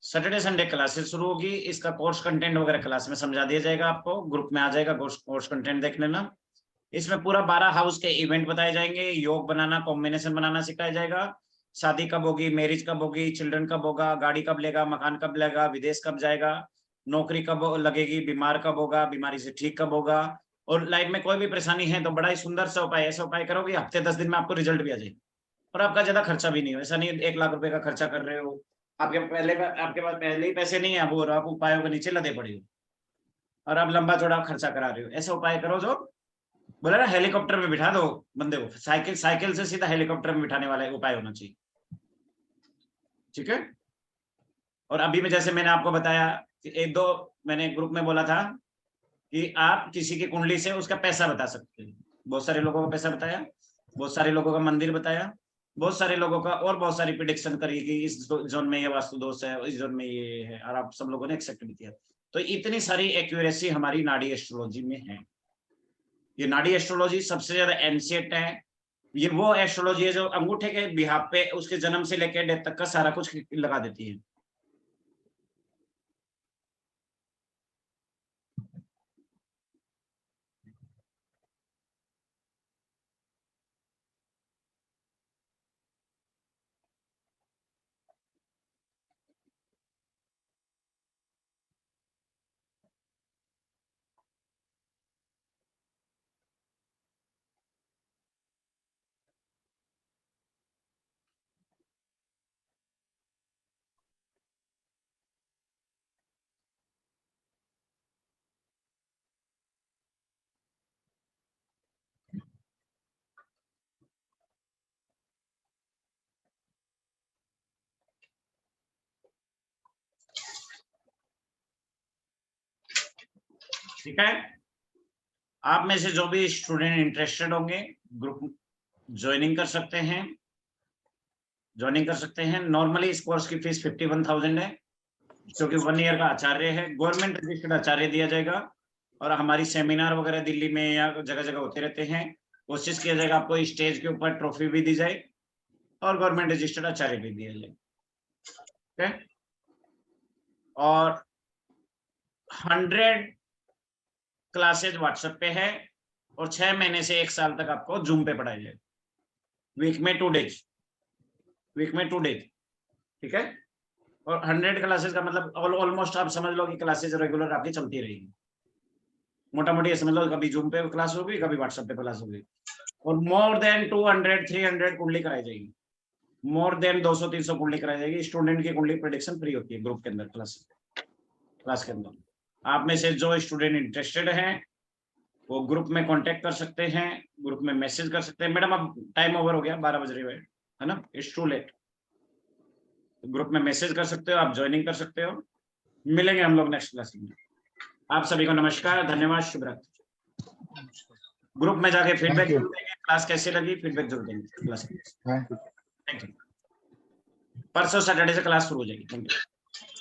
सैटरडे संडे क्लासेस शुरू होगी, इसका कोर्स कंटेंट वगैरह क्लास में समझा दिया जाएगा, आपको ग्रुप में आ जाएगा, कोर्स कंटेंट देख लेना। इसमें पूरा 12 हाउस के इवेंट बताए जाएंगे, योग बनाना, कॉम्बिनेशन बनाना सिखाया जाएगा, शादी कब होगी, मैरिज कब होगी, चिल्ड्रन कब होगा, गाड़ी कब लेगा, मकान कब लेगा, विदेश कब जाएगा, नौकरी कब लगेगी, बीमार कब होगा, बीमारी से ठीक कब होगा, और लाइफ में कोई भी परेशानी है तो बड़ा ही सुंदर सा उपाय, ऐसा उपाय करोगे हफ्ते 10 दिन में आपको रिजल्ट भी आ जाएगा और आपका ज्यादा खर्चा भी नहीं हो। ऐसा नहीं 1 लाख रुपए का खर्चा कर रहे हो, आपके पास पहले ही पैसे नहीं है अब, और आप उपायों के नीचे लदे पड़े हो और आप लंबा चौड़ा खर्चा करा रहे हो। ऐसा उपाय करो जो बोला ना हेलीकॉप्टर में बिठा दो बंदे को, साइकिल से सीधा हेलीकॉप्टर में बिठाने वाला उपाय होना चाहिए। ठीक है। और अभी में जैसे मैंने आपको बताया कि 1-2 मैंने ग्रुप में बोला था कि आप किसी की कुंडली से उसका पैसा बता सकते हैं। बहुत सारे लोगों का पैसा बताया, बहुत सारे लोगों का मंदिर बताया, बहुत सारे लोगों का और बहुत सारी प्रिडिक्शन करी कि इस जोन में ये वास्तु दोष है, इस जोन में ये है, और आप सब लोगों ने एक्सेप्ट भी किया। तो इतनी सारी एक्यूरेसी हमारी नाड़ी एस्ट्रोलॉजी में है। ये नाड़ी एस्ट्रोलॉजी सबसे ज्यादा एंशिएंट है। ये वो एस्ट्रोलॉजी है जो अंगूठे के बिहाफ पे उसके जन्म से लेकर डेथ तक का सारा कुछ लगा देती है। ठीक है। आप में से जो भी स्टूडेंट इंटरेस्टेड होंगे ग्रुप ज्वाइनिंग कर सकते हैं, नॉर्मली इस कोर्स की फीस 51,000 है, जो कि 1 ईयर का आचार्य है, गवर्नमेंट रजिस्टर्ड आचार्य दिया जाएगा। और हमारी सेमिनार वगैरह दिल्ली में या जगह जगह होते रहते हैं, कोशिश किया जाएगा आपको स्टेज के ऊपर ट्रॉफी भी दी जाए और गवर्नमेंट रजिस्टर्ड आचार्य भी दिया जाए। ठीक है। और 100 क्लासेज व्हाट्सएप पे है और 6 महीने से 1 साल तक आपको जूम पे पढ़ाई जाए, वीक में 2 डेज। ठीक है। और 100 क्लासेस का मतलब ऑलमोस्ट आप समझ लो कि क्लासेस रेगुलर आपकी चलती रहेगी। मोटा मोटी समझ लो कभी जूम पे क्लास होगी, कभी व्हाट्सएप पे क्लास होगी। और मोर देन 200-300 कुंडली कराई जाएगी, मोर देन 200-300 कुंडली कराई जाएगी। स्टूडेंट की कुंडली प्रेडिक्शन फ्री होती है ग्रुप के अंदर, क्लास के अंदर। आप में से जो स्टूडेंट इंटरेस्टेड हैं वो ग्रुप में कांटेक्ट कर सकते हैं, ग्रुप में मैसेज कर सकते हैं। मैडम अब टाइम ओवर हो गया, 12 बज रही है ना, इट्स टू लेट। ग्रुप में मैसेज कर सकते हो, आप ज्वाइनिंग कर सकते हो। मिलेंगे हम लोग नेक्स्ट क्लास में। आप सभी को नमस्कार, धन्यवाद, शुभ रात्रि। ग्रुप में जाके फीडबैक जरूर देंगे, क्लास कैसी लगी फीडबैक जरूर देंगे क्लास। Thank you. परसों सैटरडे से क्लास शुरू हो जाएगी। Thank you.